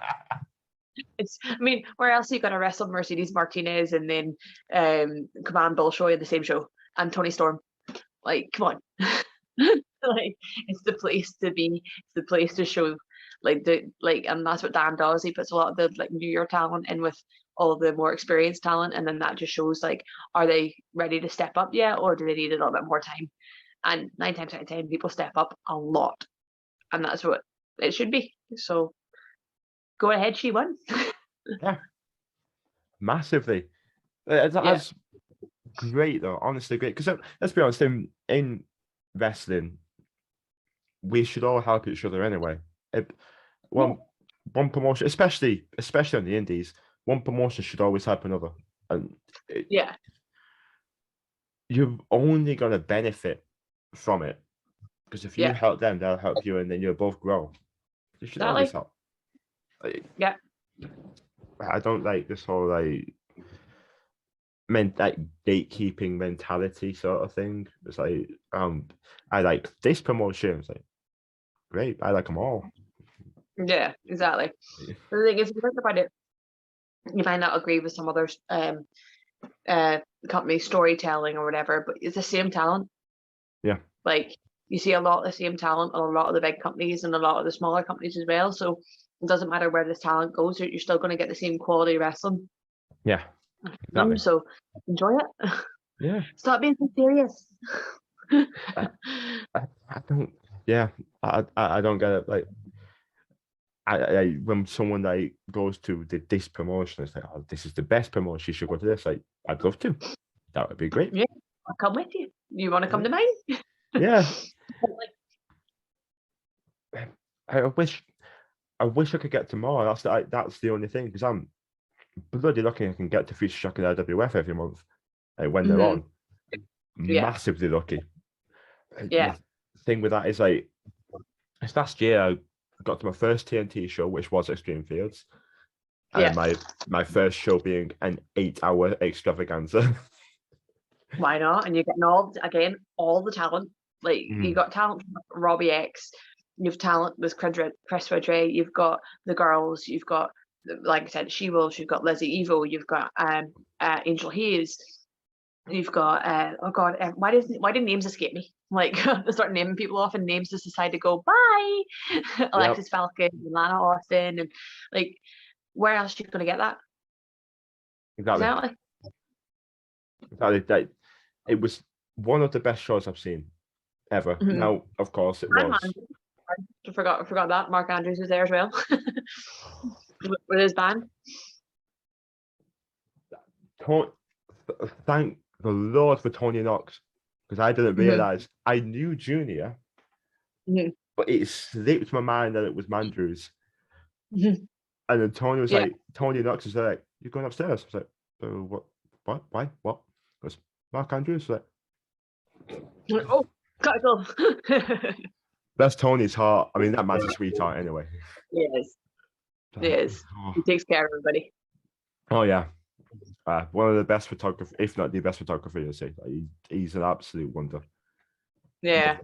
mean, where else are you gonna wrestle Mercedes Martinez and then Command Bolshoi in the same show and Tony Storm? Like, come on. Like, it's the place to be. It's the place to show, and that's what Dan does. He puts a lot of the like newer talent in with all the more experienced talent, and then that just shows like, are they ready to step up yet, or do they need a little bit more time? And 9 times out of 10, people step up a lot, and that's what it should be. So go ahead, She-One. Yeah, massively. That's great though, honestly great. Because let's be honest, in wrestling, we should all help each other anyway. One promotion, especially on the indies, one promotion should always help another, and you're only gonna benefit from it, because if you help them, they'll help you, and then you'll both grow. You should always help. I don't like this whole like gatekeeping mentality sort of thing. It's like, I like this promotion. It's like, great, I like them all. Yeah, exactly. The thing is, if you think about it, you might not agree with some others company storytelling or whatever, but it's the same talent. Yeah. Like, you see a lot of the same talent on a lot of the big companies and a lot of the smaller companies as well. So it doesn't matter where this talent goes, you're still going to get the same quality wrestling. Yeah. Exactly. So enjoy it. Yeah. Stop being so serious. I don't. Yeah. I don't get it. Like, I when someone like goes to this promotion, it's like, oh, this is the best promotion. You should go to this. Like, I'd love to. That would be great. Yeah, I'll come with you. You want to come to mine? Yeah. I wish I could get to more. That's the only thing, because I'm bloody lucky I can get to Future Shock and LWF every month, when they're on. Massively lucky. Yeah. The thing with that is, like, this last year I got to my first TNT show, which was Extreme Fields. And my first show being an 8-hour extravaganza. Why not? And you're getting all the talent. Like, you got talent from Robbie X, you've talent with Chris Ridgway, you've got the girls, you've got, like I said, She-Wolves, you've got Lizzie Evo, you've got Angel Hayes, you've got why did names escape me? Like, I start naming people off and names just decide to go bye. Alexis Falcon, Lana Austin, and like, where else are you going to get that? Exactly. It was one of the best shows I've seen ever. Now, of course, it was. I forgot that Mark Andrews was there as well with his band. Thank the Lord for Tony Knox, because I didn't realize. I knew Junior, but it slipped my mind that it was Mandrews. And then Tony was like, Tony Knox is like, "You're going upstairs." I was like, "What? Why? What?" Because Mark Andrews was like, "Oh, gotta go." That's Tony's heart. I mean, that man's a sweetheart anyway. He is. He is. He takes care of everybody. Oh yeah. One of the best photographers, if not the best photographer, you'll say. He's an absolute wonder. Yeah.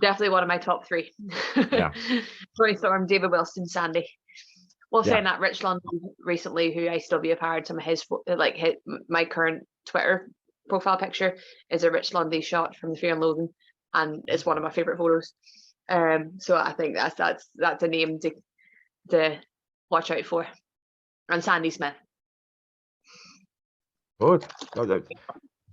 Definitely one of my top 3. Yeah. Tony Storm, David Wilson, Sandy. Well, saying that, Rich London recently, who ICW have hired, some of my current Twitter profile picture is a Rich Lundy shot from the Fear and Loathing, and it's one of my favorite photos. So I think that's a name to watch out for. And Sandy Smith. Good.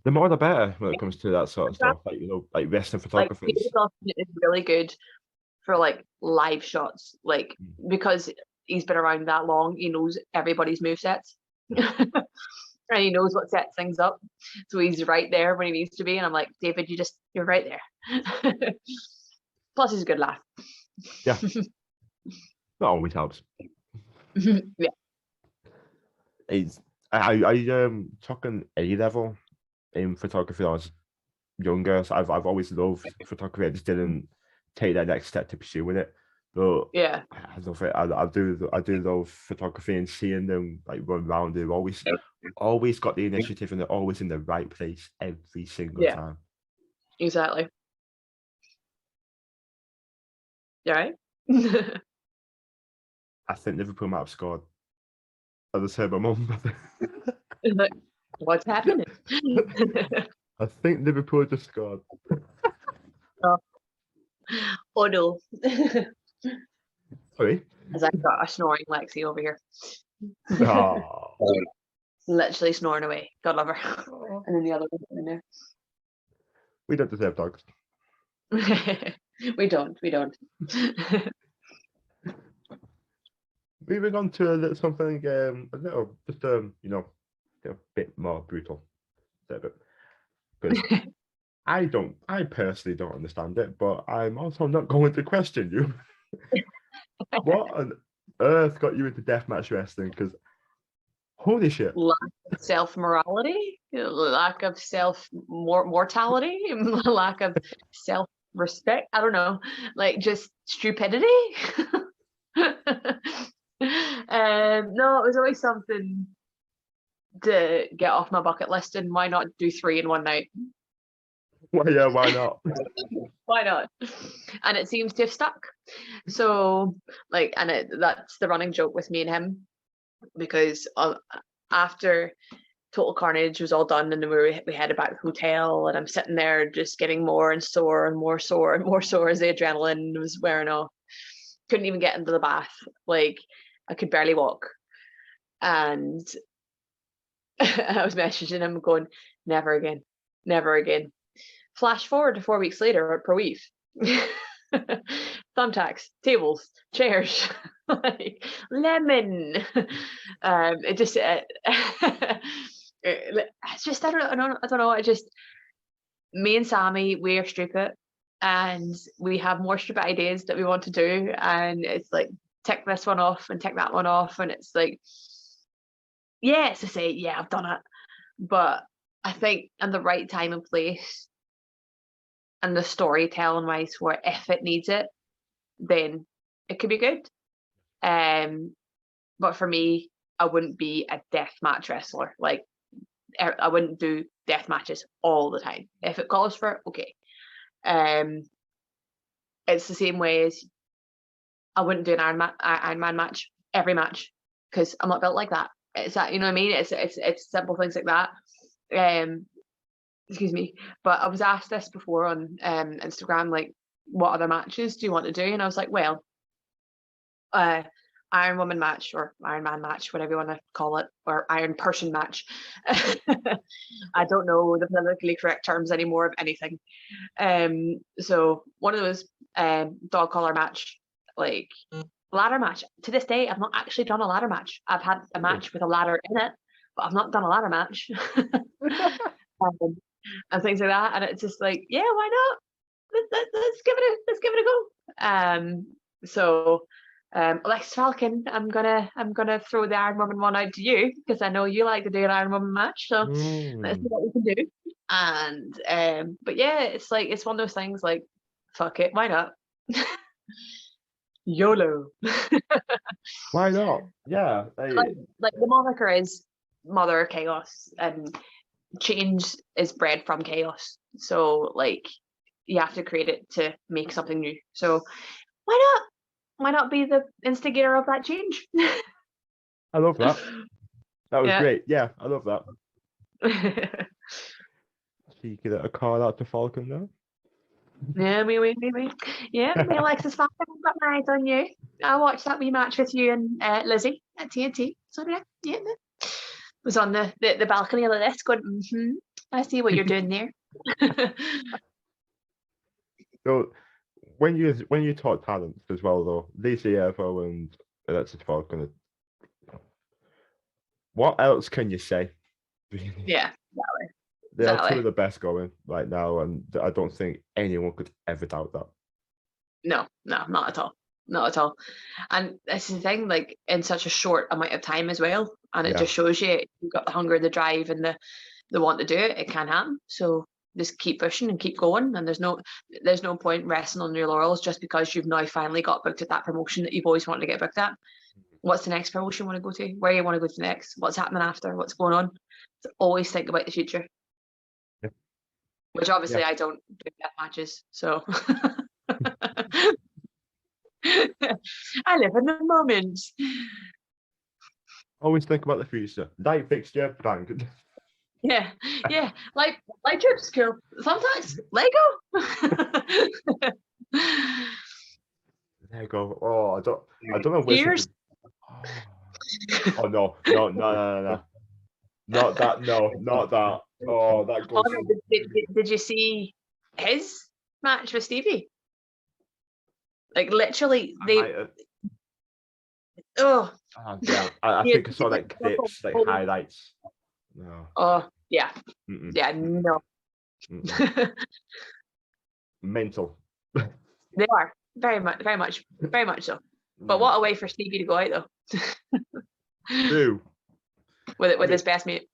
The more the better when it comes to that sort of stuff, like like wrestling Like photographers. David Austin is really good for like live shots, like because he's been around that long, he knows everybody's movesets. And he knows what sets things up. So he's right there when he needs to be. And I'm like, David, you're right there. Plus he's a good laugh. Yeah. That always helps. Yeah. I talking A level in photography when I was younger. So I've always loved photography. I just didn't take that next step to pursuing it. But Yeah. I love it. I do love photography and seeing them like run around. They've always got the initiative and they're always in the right place every single Yeah. time. Exactly. You all right? I think Liverpool might have scored. I just heard my mum. Like, what's happening? I think Liverpool just scored. Oh no. Sorry. As I've got a snoring Lexi over here. Oh. Literally snoring away. God love her. And then the other one in there. We don't deserve dogs. We don't. Moving on to something a little, just a bit more brutal. Because I personally don't understand it, but I'm also not going to question you. What on earth got you into deathmatch wrestling? Because holy shit. Lack of self-morality, lack of self-mortality, lack of self-respect. I don't know, like just stupidity. No, it was always something to get off my bucket list, and why not do 3 in one night? Well, yeah, why not? Why not? And it seems to have stuck. So, like, and that's the running joke with me and him, because after Total Carnage was all done, and then we headed back to the hotel, and I'm sitting there just getting more and sore and more sore and more sore as the adrenaline was wearing off. Couldn't even get into the bath. Like, I could barely walk. And I was messaging him going, never again, never again. Flash forward to 4 weeks later at Pro Eve. Thumbtacks, tables, chairs, like lemon. It just, it's just, I don't know. I just, me and Sammy, we are stupid, and we have more stupid ideas that we want to do, and it's like tick this one off and tick that one off, and it's like, yeah, it's to say, yeah, I've done it, but I think in the right time and place, and the storytelling wise, where if it needs it, then it could be good. But for me, I wouldn't be a deathmatch wrestler. Like, I wouldn't do death matches all the time. If it calls for it, okay. It's the same way as I wouldn't do an Iron Man match every match, because I'm not built like that. It's that, you know what I mean? It's simple things like that. Excuse me. But I was asked this before on Instagram, like, what other matches do you want to do? And I was like, well, Iron Woman match, or Iron Man match, whatever you want to call it, or Iron Person match. I don't know the politically correct terms anymore of anything. So one of those, dog collar match, like ladder match. To this day, I've not actually done a ladder match. I've had a match with a ladder in it, but I've not done a ladder match. And things like that. And it's just like, yeah, why not? Let's give it a go. So Alexis Falcon, I'm gonna throw the Iron Woman one out to you, because I know you like to do an Iron Woman match. So let's see what we can do. And but yeah, it's like, it's one of those things, like, fuck it, why not? YOLO. Why not? Yeah. Like the moniker is Mother of Chaos, and change is bred from chaos. So like, you have to create it to make something new. So why not? Why not be the instigator of that change? I love that. That was Yeah. great. Yeah, I love that. So you get a call out to Falcon now? Yeah, me. Yeah, me, Alexis Falcon, I've got my eyes on you. I watched that wee match with you and Lizzie at TNT. So yeah. was on the balcony of the desk going, I see what you're doing there. So when you talk talents as well, though, Lacey Evo and Alexis Falcon, what else can you say? Yeah, They are two exactly. of the best going right now, and I don't think anyone could ever doubt that. No, not at all. Not at all. And this is the thing, like in such a short amount of time as well. And it just shows you've got the hunger, the drive, and the want to do it. It can happen. So just keep pushing and keep going. And there's no point resting on your laurels just because you've now finally got booked at that promotion that you've always wanted to get booked at. What's the next promotion you want to go to? Where you want to go to next? What's happening after? What's going on? So always think about the future. Yeah. Which obviously I don't do death matches, so I live in the moment. Always think about the future. Night fixture, bang. Yeah. Like trip's cool. Sometimes Lego. Lego. Oh, I don't know which. Oh no. Not that. No, not that. Oh, that goes. Did you see his match with Stevie? Like literally, yeah, I think I saw like clips, like highlights. No. Oh yeah. Yeah, no. Mental. They are very much so. But what a way for Stevie to go out though. True. With his best mate.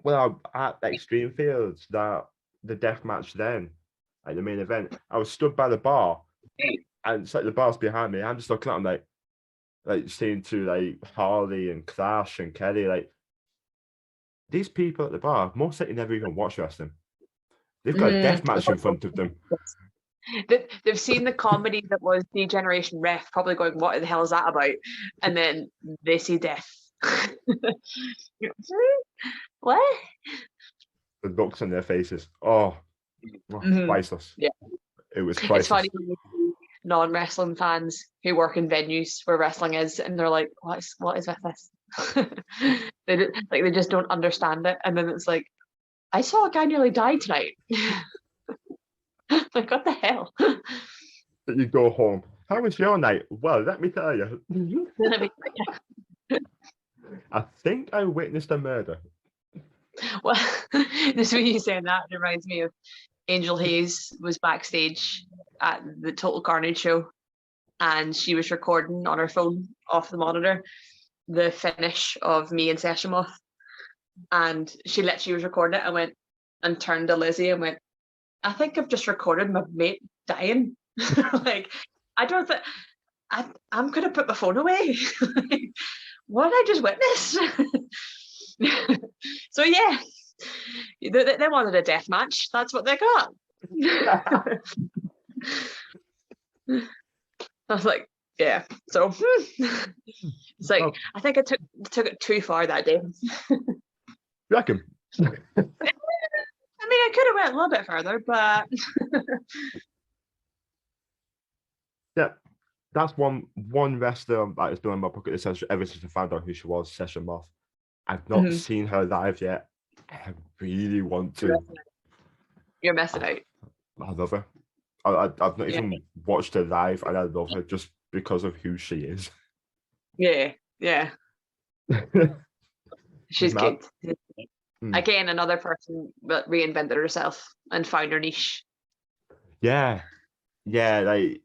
Well, at Extreme Fields, the death match then, like the main event, I was stood by the bar, and it's like the bar's behind me. I'm just looking at them like saying to like Harley and Clash and Kelly, like these people at the bar most likely never even watch wrestling. They've got a death match in front of them. They've seen the comedy that was D-Generation Ref, probably going, what the hell is that about? And then they see death. What? The looks on their faces. Oh, priceless. Yeah. It was priceless. It's funny when you see non-wrestling fans who work in venues where wrestling is, and they're like, what is with this? they just don't understand it. And then it's like, I saw a guy nearly die tonight. Like, what the hell? But you go home. How was your night? Well, let me tell you. I think I witnessed a murder. Well, this way you saying that reminds me of Angel Hayes was backstage at the Total Carnage show, and she was recording on her phone off the monitor the finish of me and Session Moth, and she literally was recording it and went and turned to Lizzie and went, I think I've just recorded my mate dying. Like, I don't think I'm gonna put my phone away. What did I just witness? So yeah, they wanted a death match. That's what they got. I was like, yeah. So it's like, I think I took it too far that day. You reckon? I mean, I could have went a little bit further, but yeah, that's one wrestler that has been on my bucket list ever since I found out who she was, Session Moth. I've not seen her live yet. I really want to. You're messing out. I love her. I've not even watched her live, and I love her just because of who she is. Yeah. She's good. Again, another person that reinvented herself and found her niche. Yeah, like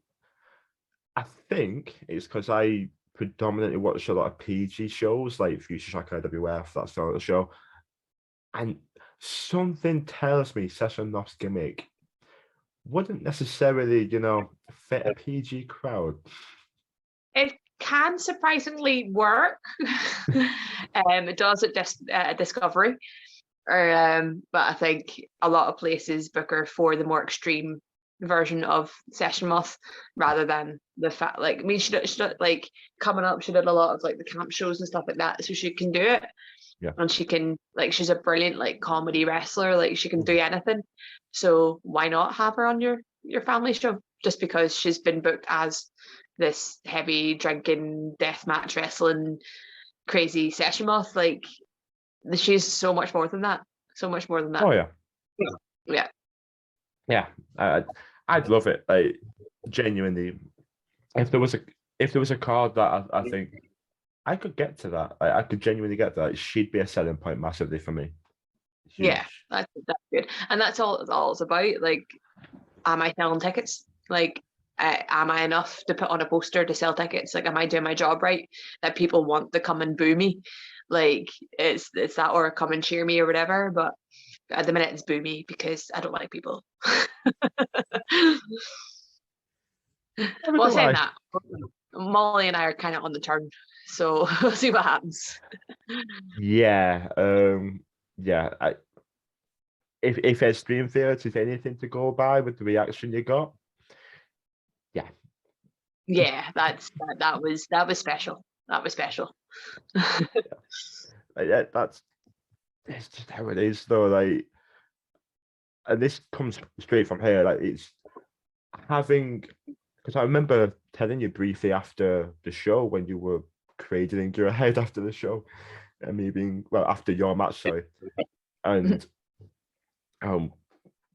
I think it's because I predominantly watch a lot of PG shows like Future Shock IWF, that sort of show. And something tells me Session Moth's gimmick wouldn't necessarily, fit a PG crowd. It can surprisingly work. It does at Discovery. But I think a lot of places book her for the more extreme version of Session Moth rather than the fact, like, I mean, she like coming up, she did a lot of like the camp shows and stuff like that, so she can do it. Yeah. And she can, like, she's a brilliant like comedy wrestler, like she can do anything. So why not have her on your family show just because she's been booked as this heavy drinking deathmatch wrestling crazy session moth. Like, she's so much more than that. So much more than that. Oh yeah, Yeah. I'd love it. Like, genuinely, if there was a card that I think I could get to that, I could genuinely get that. She'd be a selling point massively for me. Yeah, Huge. that's good. And that's all it's about. Like, am I selling tickets? Like, am I enough to put on a poster to sell tickets? Like, am I doing my job right? That people want to come and boo me? Like, it's that, or come and cheer me or whatever. But at the minute, it's boo me because I don't like people. Well, saying that, Molly and I are kind of on the turn, so we'll see what happens. Yeah, yeah. If there's stream theories, if anything to go by with the reaction you got, yeah, that was special. That was special. that's just how it is, though. Like, and this comes straight from here. Like, it's having, because I remember telling you briefly after the show when you were cradling your head after the show, and me being, well, after your match, sorry, and I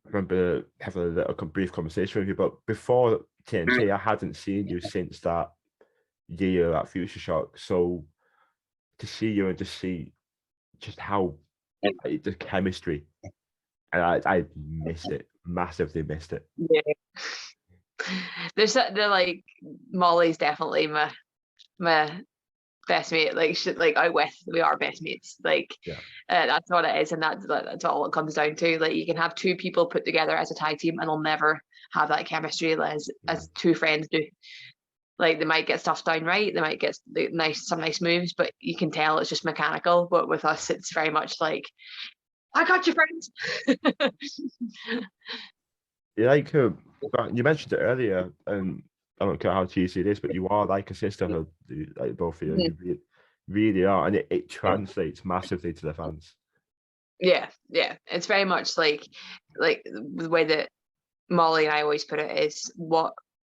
remember having a little brief conversation with you. But before TNT, I hadn't seen you since that year at Future Shock. So to see you and to see just how the chemistry, and I missed it, massively missed it. Yeah. They're like, Molly's definitely my best mate. Like, out with, we are best mates. Like, that's what it is, and that's all it comes down to. Like, you can have two people put together as a tag team, and they'll never have that chemistry as two friends do. Like, they might get stuff down right, they might get some nice moves, but you can tell it's just mechanical. But with us, it's very much like, I got you, friends. Like, you mentioned it earlier, and I don't care how cheesy it is, but you are like a sisterhood, like both of you. Mm-hmm. You really are, and it translates massively to the fans. Yeah, it's very much like the way that Molly and I always put it is, what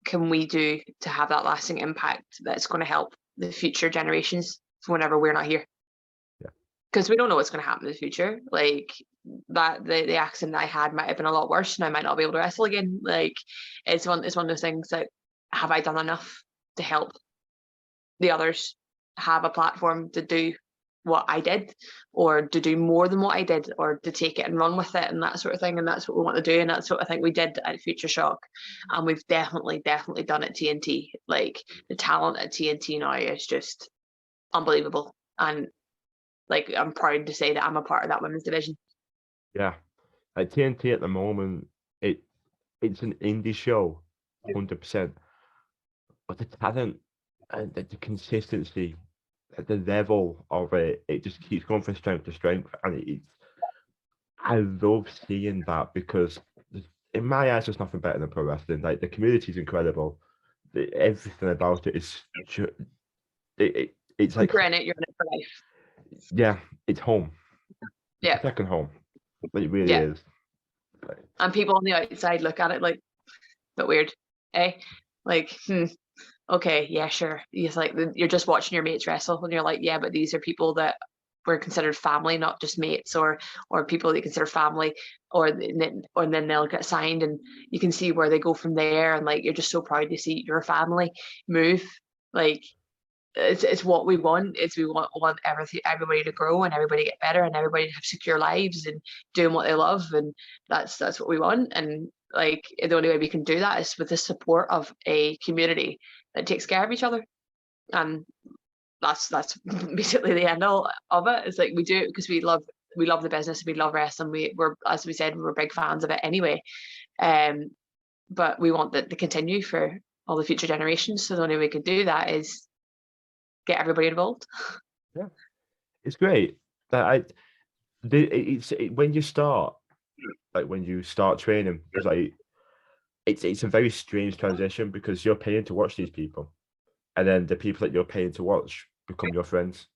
can we do to have that lasting impact that's going to help the future generations whenever we're not here? Yeah, because we don't know what's going to happen in the future. Like, that the accident I had might have been a lot worse, and I might not be able to wrestle again. Like, it's one of those things that, have I done enough to help the others have a platform to do what I did, or to do more than what I did, or to take it and run with it, and that sort of thing. And that's what we want to do, and that's what I think we did at Future Shock, and we've definitely done at TNT. Like, the talent at TNT now is just unbelievable, and like, I'm proud to say that I'm a part of that women's division. yeah. Like TNT at the moment, it's an indie show, 100%. But the talent and the consistency, the level of it just keeps going from strength to strength, and I love seeing that because in my eyes, there's nothing better than pro wrestling. Like, the community is incredible. Everything about it is it's like, You're in it for life. yeah, it's home. Yeah. It's a second home. It really is. And people on the outside look at it like, but weird, eh? Like, okay, yeah, sure. It's like, you're just watching your mates wrestle, and you're like, yeah, but these are people that were considered family, not just mates, or people that you consider family, or then they'll get signed, and you can see where they go from there, and like, you're just so proud to see your family move. Like, it's what we want. We want everybody to grow, and everybody to get better, and everybody to have secure lives and doing what they love, and that's what we want. And like, the only way we can do that is with the support of a community that takes care of each other. And that's basically the end all of it. It's like, we do it because we love the business, we love wrestling. We're, as we said, we're big fans of it anyway. But we want that to continue for all the future generations. So the only way we can do that is get everybody involved. Yeah, it's great. That when you start, like when you start training, it's like it's a very strange transition because you're paying to watch these people, and then the people that you're paying to watch become your friends.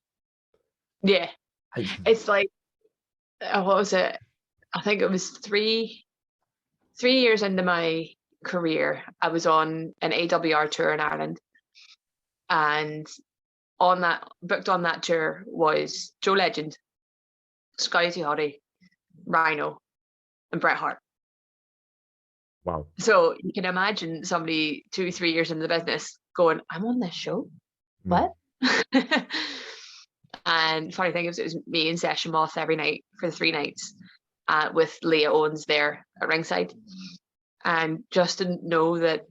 Yeah, it's like, what was it? I think it was 3 years into my career, I was on an AWR tour in Ireland, and booked on that tour was Joe Legend, Scotty Hottie, Rhino, and Bret Hart. Wow. So you can imagine somebody 2-3 years into the business going, I'm on this show. What? And funny thing is, it was me and Session Moth every night for the 3 nights, with Leah Owens there at ringside. And just to know that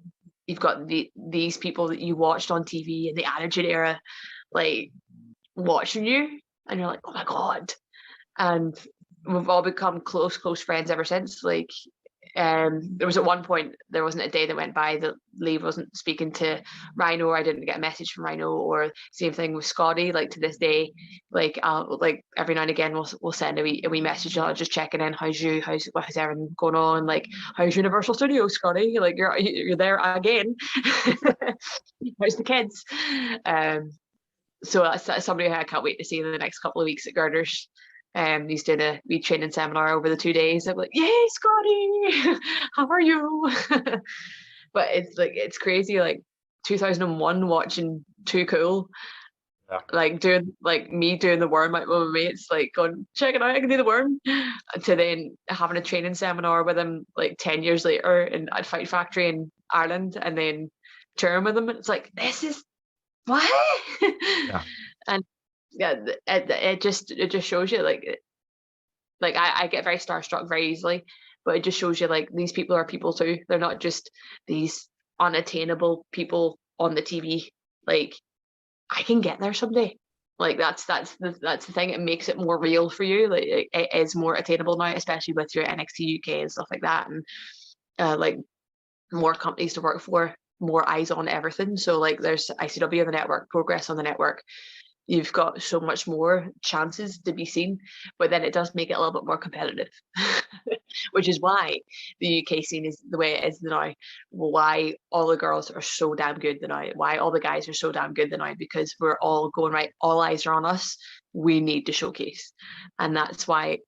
you've got these people that you watched on TV in the Attitude Era, like watching you, and you're like, oh my God. And we've all become close friends ever since. Like, there was at one point, there wasn't a day that went by that Lee wasn't speaking to Rhino, or I didn't get a message from Rhino, or same thing with Scotty. Like to this day, like every now and again we'll send a wee message, just checking in, how's everything going on, like how's Universal Studios, Scotty, like you're there again. How's the kids? So that's somebody I can't wait to see in the next couple of weeks at Girders. He's doing a wee training seminar over the 2 days. I'm like, yay, Scotty, how are you? But it's crazy, like 2001 watching Too Cool, like doing the worm with my mates, like going, check it out, I can do the worm, to then having a training seminar with him like 10 years later at Fight Factory in Ireland, and then touring with him. And it's like, this is what? Yeah. And yeah, it just shows you like I get very starstruck very easily, but it just shows you like these people are people too. They're not just these unattainable people on the TV. Like, I can get there someday. Like that's the thing. It makes it more real for you. Like it is more attainable now, especially with your NXT UK and stuff like that, and like more companies to work for, more eyes on everything. So like there's ICW on the network, Progress on the network. You've got so much more chances to be seen, but then it does make it a little bit more competitive, which is why the UK scene is the way it is now, why all the girls are so damn good now, why all the guys are so damn good now, because we're all going, right, all eyes are on us, we need to showcase. And that's why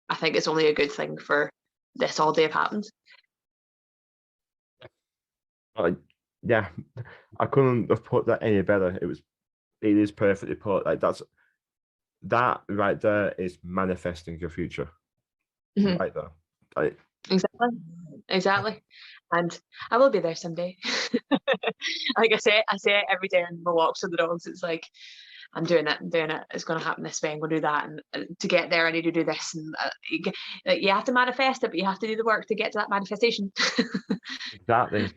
I think it's only a good thing for this all to have happened. Yeah, I couldn't have put that any better. It is perfectly put. Like that right there is manifesting your future. Mm-hmm. Right there. Like, exactly. And I will be there someday. Like I say it every day on my walks with the dogs. It's like, I'm doing it. It's going to happen this way. I'm going to do that. And to get there, I need to do this. And you have to manifest it, but you have to do the work to get to that manifestation. Exactly.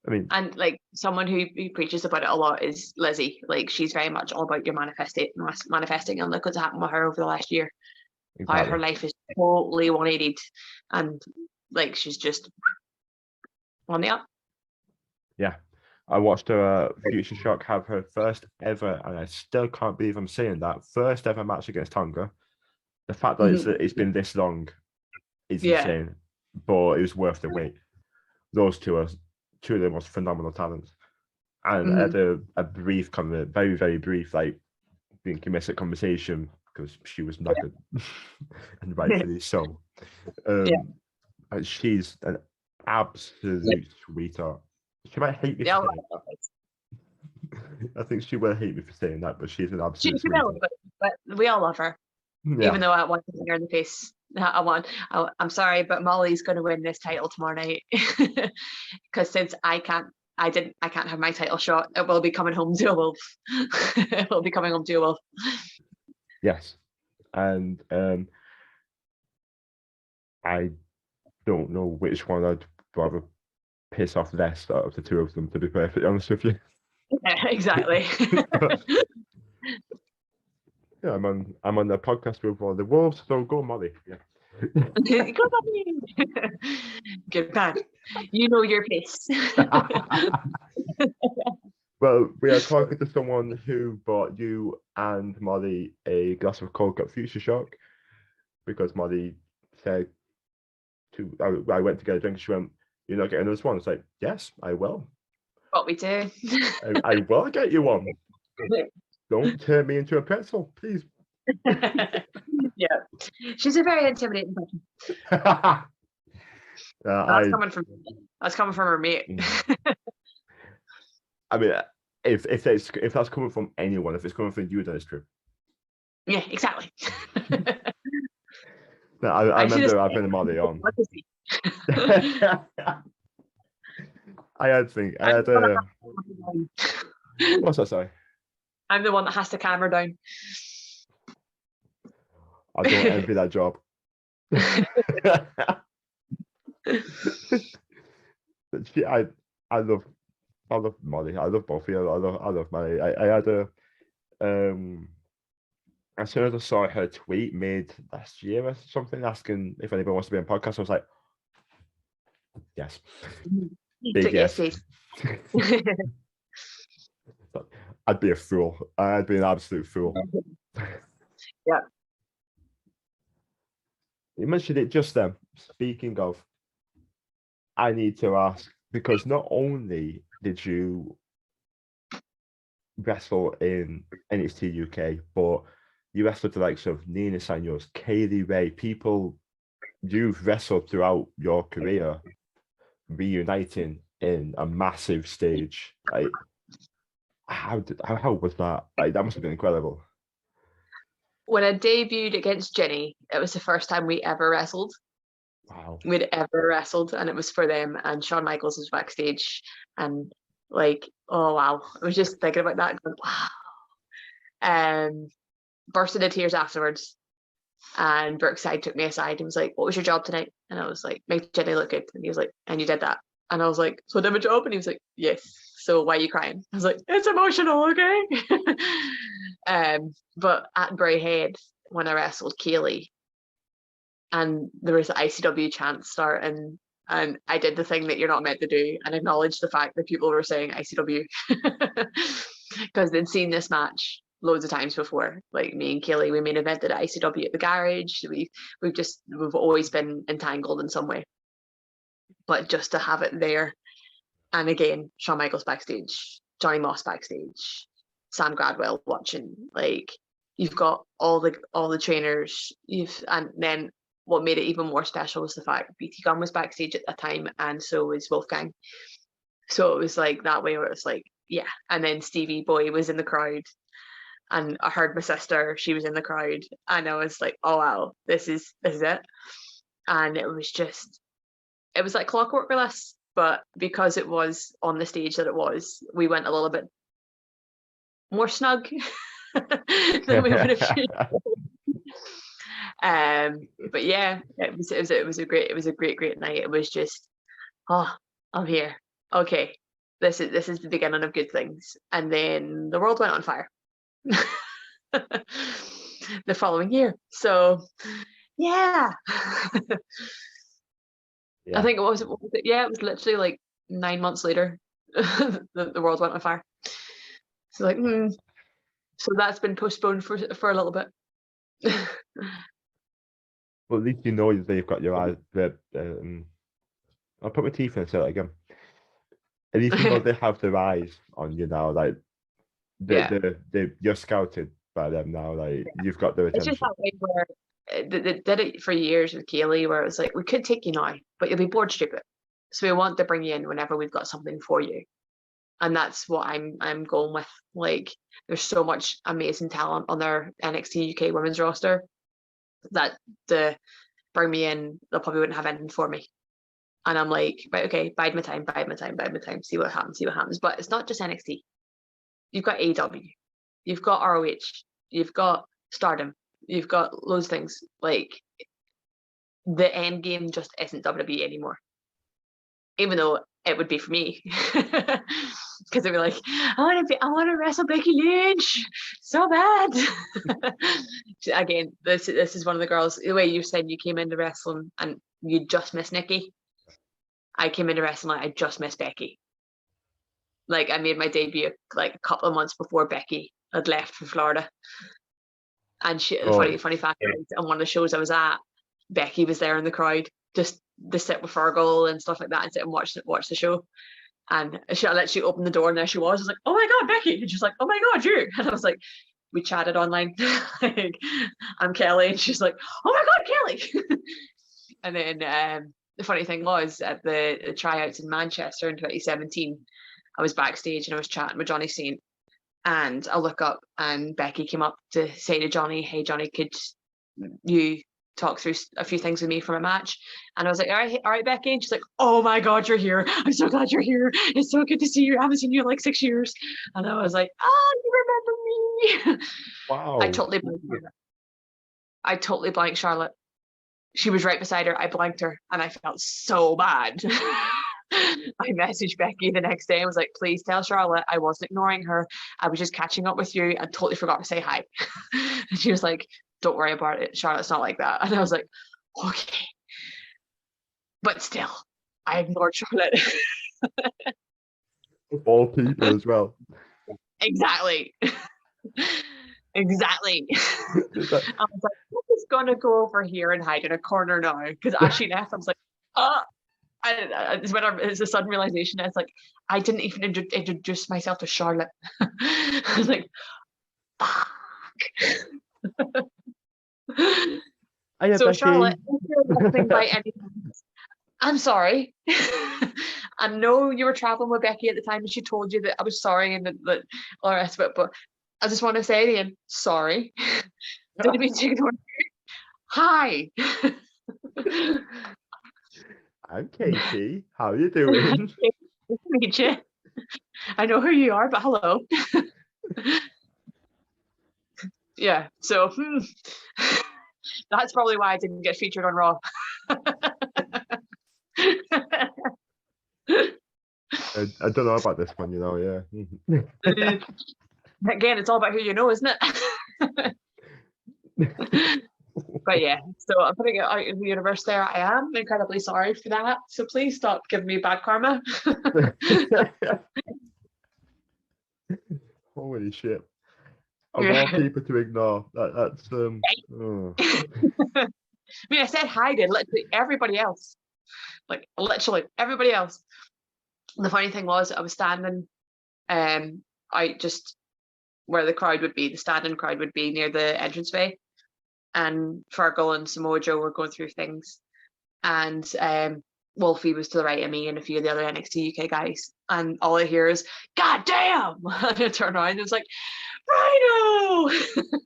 I mean, and like someone who preaches about it a lot is Lizzie. Like, she's very much all about your manifesting, and look what's happened with her over the last year. Exactly. How her life is totally 180'd, and like she's just on the up. Yeah, I watched her Future Shock have her first ever, and I still can't believe I'm saying that, first ever match against Tonga. The fact that it's been this long is insane, but it was worth the wait. Those two are two of the most phenomenal talents. And I had a brief comment, very, very brief, like being committed conversation, because she was knackered, and rightfully so. And she's an absolute sweetheart. She might hate me for saying that. I think she will hate me for saying that, but she's an absolute sweetheart. But we all love her. Yeah. Even though I want to finger in the face. I'm sorry, but Molly's going to win this title tomorrow night, because since I can't have my title shot, it will be coming home to a wolf. It will be coming home to a wolf. Yes, and I don't know which one I'd rather piss off less out of the two of them, to be perfectly honest with you. Yeah, exactly. Yeah, I'm on the podcast with all the wolves, so go Molly. Yeah. Go Molly. Good man. You know your place. Well, we are talking to someone who bought you and Molly a glass of Coke at Future Shock, because Molly said I went to get a drink. She went, "You're not getting this one?" It's like, yes, I will. What we do. I will get you one. Don't turn me into a pretzel, please. Yeah, she's a very intimidating person. That's coming from her mate. I mean, if that's coming from anyone, if it's coming from you, then it's true. Yeah, exactly. No, I remember having Molly on. I had what's that? Sorry, I'm the one that has to camera down. I don't envy that job. I love Molly. I love both of you. I love Molly. I had as soon as I saw her tweet made last year or something asking if anybody wants to be on podcast, I was like, yes. Big yes. I'd be a fool. I'd be an absolute fool. Yeah. You mentioned it just then. Speaking of, I need to ask, because not only did you wrestle in NXT UK, but you wrestled the likes of Nina Sanos, Kaylee Ray, people you've wrestled throughout your career, reuniting in a massive stage. Like, how was that? Like, that must have been incredible. When I debuted against Jenny, it was the first time we ever wrestled. Wow. We'd ever wrestled, and it was for them. And Shawn Michaels was backstage, and like, oh wow, I was just thinking about that, going, wow. Burst into tears afterwards. And Brookside took me aside and was like, "What was your job tonight?" And I was like, "Make Jenny look good." And he was like, "And you did that?" And I was like, "So I did my job?" And he was like, "Yes. So why are you crying?" I was like, "It's emotional, okay?" But at Bray Head, when I wrestled Kaylee, and there was the ICW chant starting, and I did the thing that you're not meant to do and acknowledge the fact that people were saying ICW because they'd seen this match loads of times before. Like me and Kaylee, we main evented at ICW at the garage. We've always been entangled in some way, but just to have it there, and again, Shawn Michaels backstage, Johnny Moss backstage, Sam Gradwell watching. Like you've got all the trainers. And then what made it even more special was the fact that BT Gunn was backstage at that time, and so was Wolfgang. So it was like that way where it was like, yeah. And then Stevie Boy was in the crowd, and I heard my sister, she was in the crowd, and I was like, oh wow, this is it. And it was like clockwork with us, but because it was on the stage that it was, we went a little bit more snug than we would have. But yeah, it was a great night. It was just, oh, I'm here. Okay, this is the beginning of good things. And then the world went on fire the following year. So yeah. Yeah. I think it was literally like 9 months later the world went on fire. So like, so that's been postponed for a little bit. Well, at least you know they've got your eyes. I'll put my teeth in and say that again. At least you know they have their eyes on you now. Like you're scouted by them now. Like you've got their attention. It's just that way where they did it for years with Kaylee, where it was like, we could take you now, but you'll be bored stupid. So we want to bring you in whenever we've got something for you. And that's what I'm going with. Like, there's so much amazing talent on their NXT UK women's roster that to bring me in, they probably wouldn't have anything for me. And I'm like, right, okay, bide my time, see what happens. But it's not just NXT. You've got AEW, you've got ROH, you've got Stardom, you've got loads of things. Like, the end game just isn't WWE anymore. Even though it would be for me, because they'd be like, I want to wrestle Becky Lynch so bad. Again, this is one of the girls. The way you said you came into wrestling and you just missed Nikki, I came into wrestling like I just missed Becky. Like, I made my debut like a couple of months before Becky had left for Florida, and funny fact is, on one of the shows I was at, Becky was there in the crowd, just to sit with Fergal and stuff like that, and sit and watch the show. And she literally opened the door, and there she was. I was like, "Oh my god, Becky!" And she's like, "Oh my god, you!" And I was like, we chatted online. Like, I'm Kelly, and she's like, "Oh my god, Kelly!" And then the funny thing was, at the tryouts in Manchester in 2017, I was backstage and I was chatting with Johnny Saint, and I look up and Becky came up to say to Johnny, "Hey Johnny, could you talk through a few things with me from a match?" And I was like, all right, Becky. And she's like, "Oh my God, you're here. I'm so glad you're here. It's so good to see you. I haven't seen you in like 6 years." And I was like, "Oh, you remember me." Wow. I totally blanked Charlotte. She was right beside her. I blanked her and I felt so bad. I messaged Becky the next day and was like, "Please tell Charlotte I wasn't ignoring her. I was just catching up with you. I totally forgot to say hi." And she was like, "Don't worry about it. Charlotte's not like that." And I was like, "Okay." But still, I ignored Charlotte. All people as well. Exactly. Exactly. I was like, "I'm just gonna go over here and hide in a corner now." Because as she left, I was like, it's a sudden realization. It's like I didn't even introduce myself to Charlotte. I was like, "Fuck." So Becky. Charlotte, if you're listening by any chance, I'm sorry. I know you were traveling with Becky at the time, and she told you that I was sorry and that all the rest of it. But I just want to say to you, sorry. Didn't mean to ignore you. Hi. I'm Kasey. How are you doing? Nice to meet you. I know who you are, but hello. Yeah, so that's probably why I didn't get featured on Raw. I don't know about this one, yeah. Again, it's all about who you know, isn't it? But yeah, so I'm putting it out in the universe there. I am incredibly sorry for that. So please stop giving me bad karma. Holy shit. Of all people to ignore. That's oh. I mean, I said hi to literally everybody else. Like literally everybody else. And the funny thing was I was standing out just where the crowd would be, the standing crowd would be near the entranceway. And Fergal and Samoa Joe were going through things. And Wolfie was to the right of me and a few of the other NXT UK guys. And all I hear is, "God damn!" And I turn around and it was like, "Rhino!"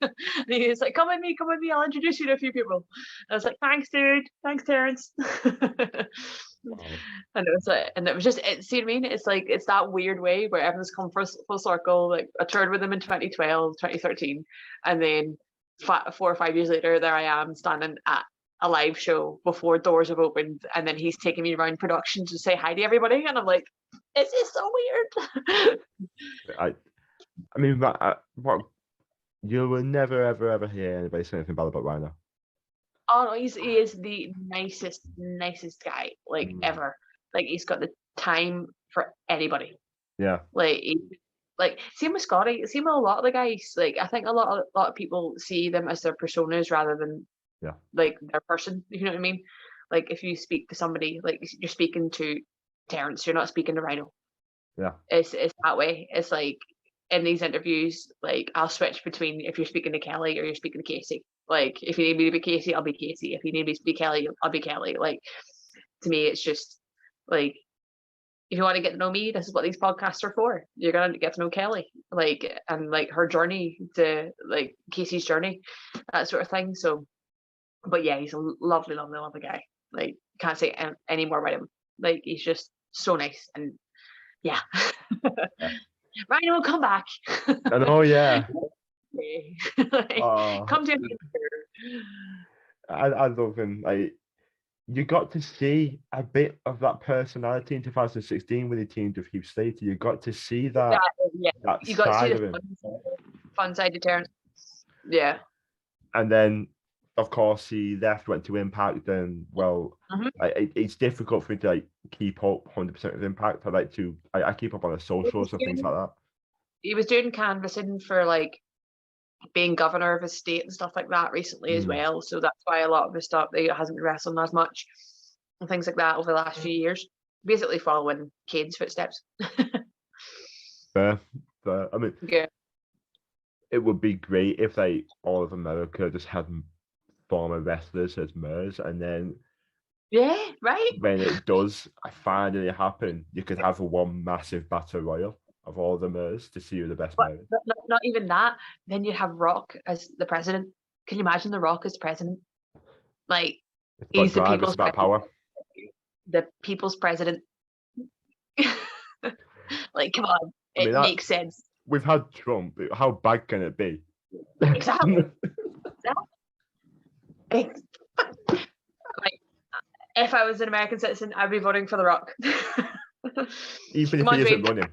And he's like, come with me, I'll introduce you to a few people." And I was like, "Thanks, dude. Thanks, Terrence." Wow. And it was just, see what I mean? It's like, it's that weird way where everyone's come full circle. Like I toured with them in 2012, 2013. And then 4 or 5 years later, there I am standing at a live show before doors have opened, and then he's taking me around production to say hi to everybody, and I'm like, "This is so weird." I mean, what you will never ever hear anybody say anything bad about Rhino. Oh no, he is the nicest guy ever. Like he's got the time for anybody. Yeah. Like same with Scotty, same with a lot of the guys. Like I think a lot of people see them as their personas rather than like their person. You know what I mean? Like if you speak to somebody, like you're speaking to Terrence, you're not speaking to Rhino. Yeah. It's that way. It's like in these interviews, like I'll switch between if you're speaking to Kelly or you're speaking to Kasey. Like if you need me to be Kasey, I'll be Kasey. If you need me to be Kelly, I'll be Kelly. Like to me, it's just like, if you want to get to know me, this is what these podcasts are for. You're gonna get to know Kelly, like, and like her journey to like Kasey's journey, that sort of thing. So, but yeah, he's a lovely guy. Like, can't say any more about him. Like, he's just so nice, and yeah. Rhino, come back. I know, yeah. Like, come to him. I love him. Like, you got to see a bit of that personality in 2016 when he teamed with Hugh Slater. You got to see that. That you got side to see the fun side to Terrence. Yeah. And then, of course, he left, went to Impact, and it's difficult for me to like keep up 100% with Impact. I keep up on the socials and things like that. He was doing canvassing for like being governor of his state and stuff like that recently as well. So that's why a lot of his stuff hasn't been wrestling as much and things like that over the last few years. Basically following Kane's footsteps. Fair. I mean, it would be great if like all of America just had former wrestlers as mayors, and then Yeah, right. when it does finally happen, you could have one massive battle royal of all the mayors to see who the best But mayor is. not even that. Then you'd have Rock as the president. Can you imagine the Rock as president? Like, It's about he's the drive, it's people's about president. power. The people's president. Like, come on, I mean, it makes sense. we've had Trump. How bad can it be? Exactly. Like, if I was an American citizen, I'd be voting for The Rock. Even if Come on, he isn't Dwayne. running.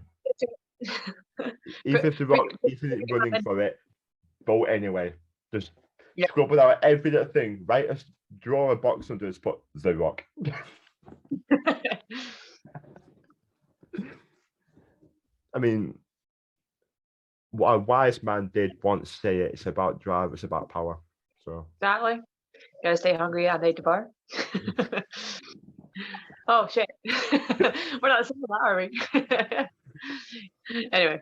Even if The Rock isn't running for it, vote anyway. Just scrub it out every little thing. Draw a box under it, put The Rock. I mean, what a wise man did once say it. It's about drive, it's about power. So Exactly. Gotta stay hungry and eat the bar. Oh shit. We're not saying that, are we? Anyway.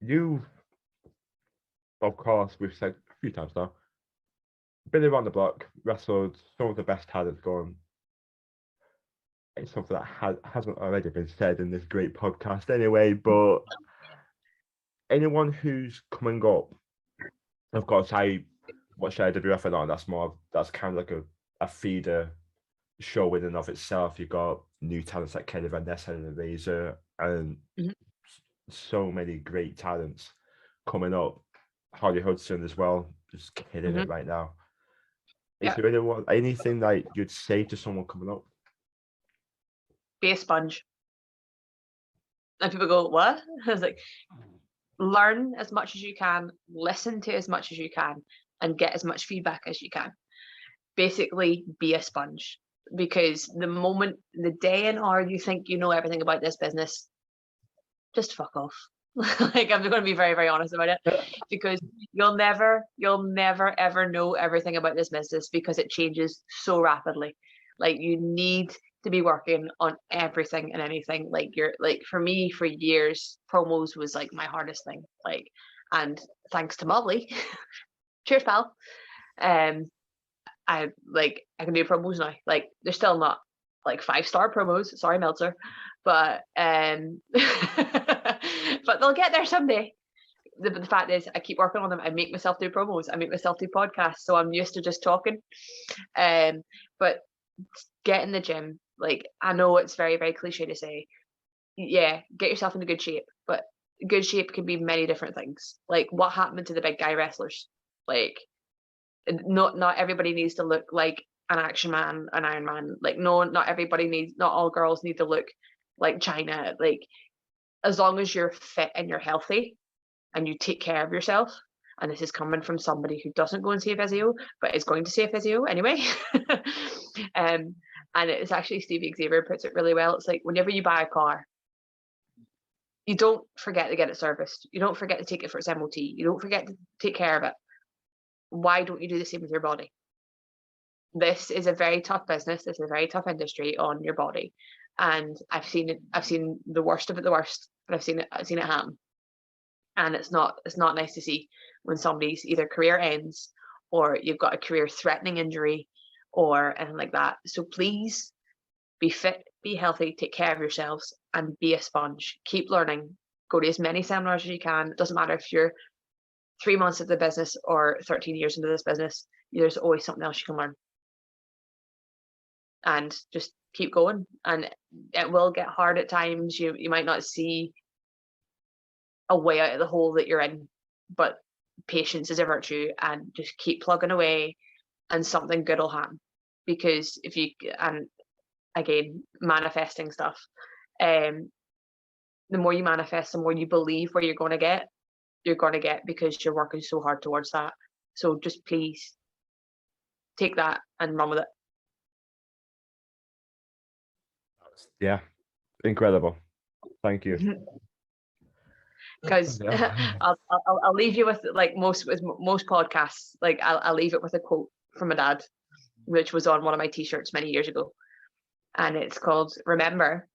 You, of course, we've said a few times now, been around the block, wrestled some of the best talents going. It's something that hasn't already been said in this great podcast anyway, but anyone who's coming up, of course, I watch IWF and all, that's kind of like a feeder show in and of itself. You've got new talents like Kenny Van Ness and the Razor, and so many great talents coming up. Hardy Hudson as well, just killing it right now. Is there anything that you'd say to someone coming up? Be a sponge. And people go, what? I was like, learn as much as you can, listen to as much as you can, and get as much feedback as you can. Basically, be a sponge. Because the day and hour you think you know everything about this business, just fuck off. Like, I'm going to be very, very honest about it, because you'll never ever know everything about this business, because it changes so rapidly. Like, you need to be working on everything and anything. Like for me, for years, promos was like my hardest thing. Like, and thanks to Molly, cheers, pal. I can do promos now. Like, they're still not like 5-star promos. Sorry, Meltzer, but but they'll get there someday. The fact is, I keep working on them. I make myself do promos. I make myself do podcasts, so I'm used to just talking. But get in the gym. Like, I know it's very, very cliche to say, yeah, get yourself into good shape, but good shape can be many different things. Like, what happened to the big guy wrestlers? Like, not everybody needs to look like an Action Man, an Iron Man. Like, no, not all girls need to look like China. Like, as long as you're fit and you're healthy and you take care of yourself, and this is coming from somebody who doesn't go and see a physio, but is going to see a physio anyway. And it's actually Stevie Xavier puts it really well. It's like, whenever you buy a car, you don't forget to get it serviced. You don't forget to take it for its MOT. You don't forget to take care of it. Why don't you do the same with your body? This is a very tough business. This is a very tough industry on your body. And I've seen it. I've seen the worst of it, the worst, but I've seen it happen. And it's not nice to see when somebody's either career ends, or you've got a career threatening injury or anything like that. So please be fit, be healthy, take care of yourselves, and be a sponge. Keep learning. Go to as many seminars as you can. It doesn't matter if you're 3 months of the business or 13 years into this business, there's always something else you can learn. And just keep going. And it will get hard at times. You might not see a way out of the hole that you're in, but patience is a virtue, and just keep plugging away and something good will happen. Because and again, manifesting stuff, the more you manifest, the more you believe where you're going to get, because you're working so hard towards that. So just please take that and run with it. Yeah, incredible. Thank you. Because I'll leave you with, like most podcasts, like I'll leave it with a quote from my dad, which was on one of my t-shirts many years ago, and it's called, "Remember,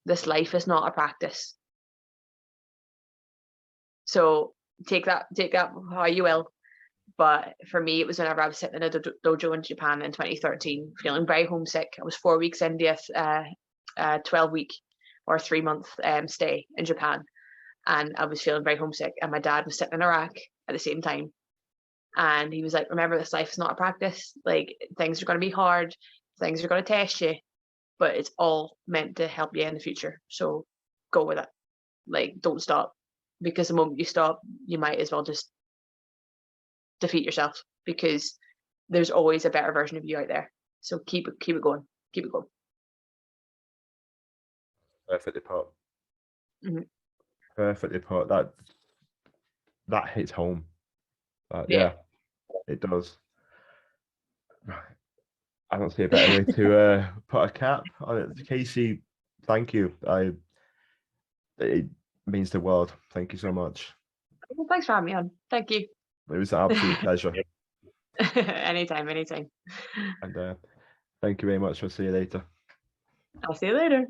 this life is not a practice." So take that how you will, But for me, it was whenever I was sitting in a dojo in Japan in 2013, feeling very homesick. I was 4 weeks into a 12-week or 3-month stay in Japan, and I was feeling very homesick. And my dad was sitting in Iraq at the same time, and he was like, "Remember, this life is not a practice. Like, things are going to be hard, things are going to test you, but it's all meant to help you in the future. So go with it. Like, don't stop, because the moment you stop, you might as well just defeat yourself, because there's always a better version of you out there. So keep it going, keep it going." Perfectly put. Mhm. Perfectly put. That hits home. Yeah. It does. I don't see a better way to put a cap on it. Kasey, thank you. It means the world. Thank you so much. Well, thanks for having me on. Thank you. It was an absolute pleasure. Anytime. And thank you very much. I'll see you later. I'll see you later.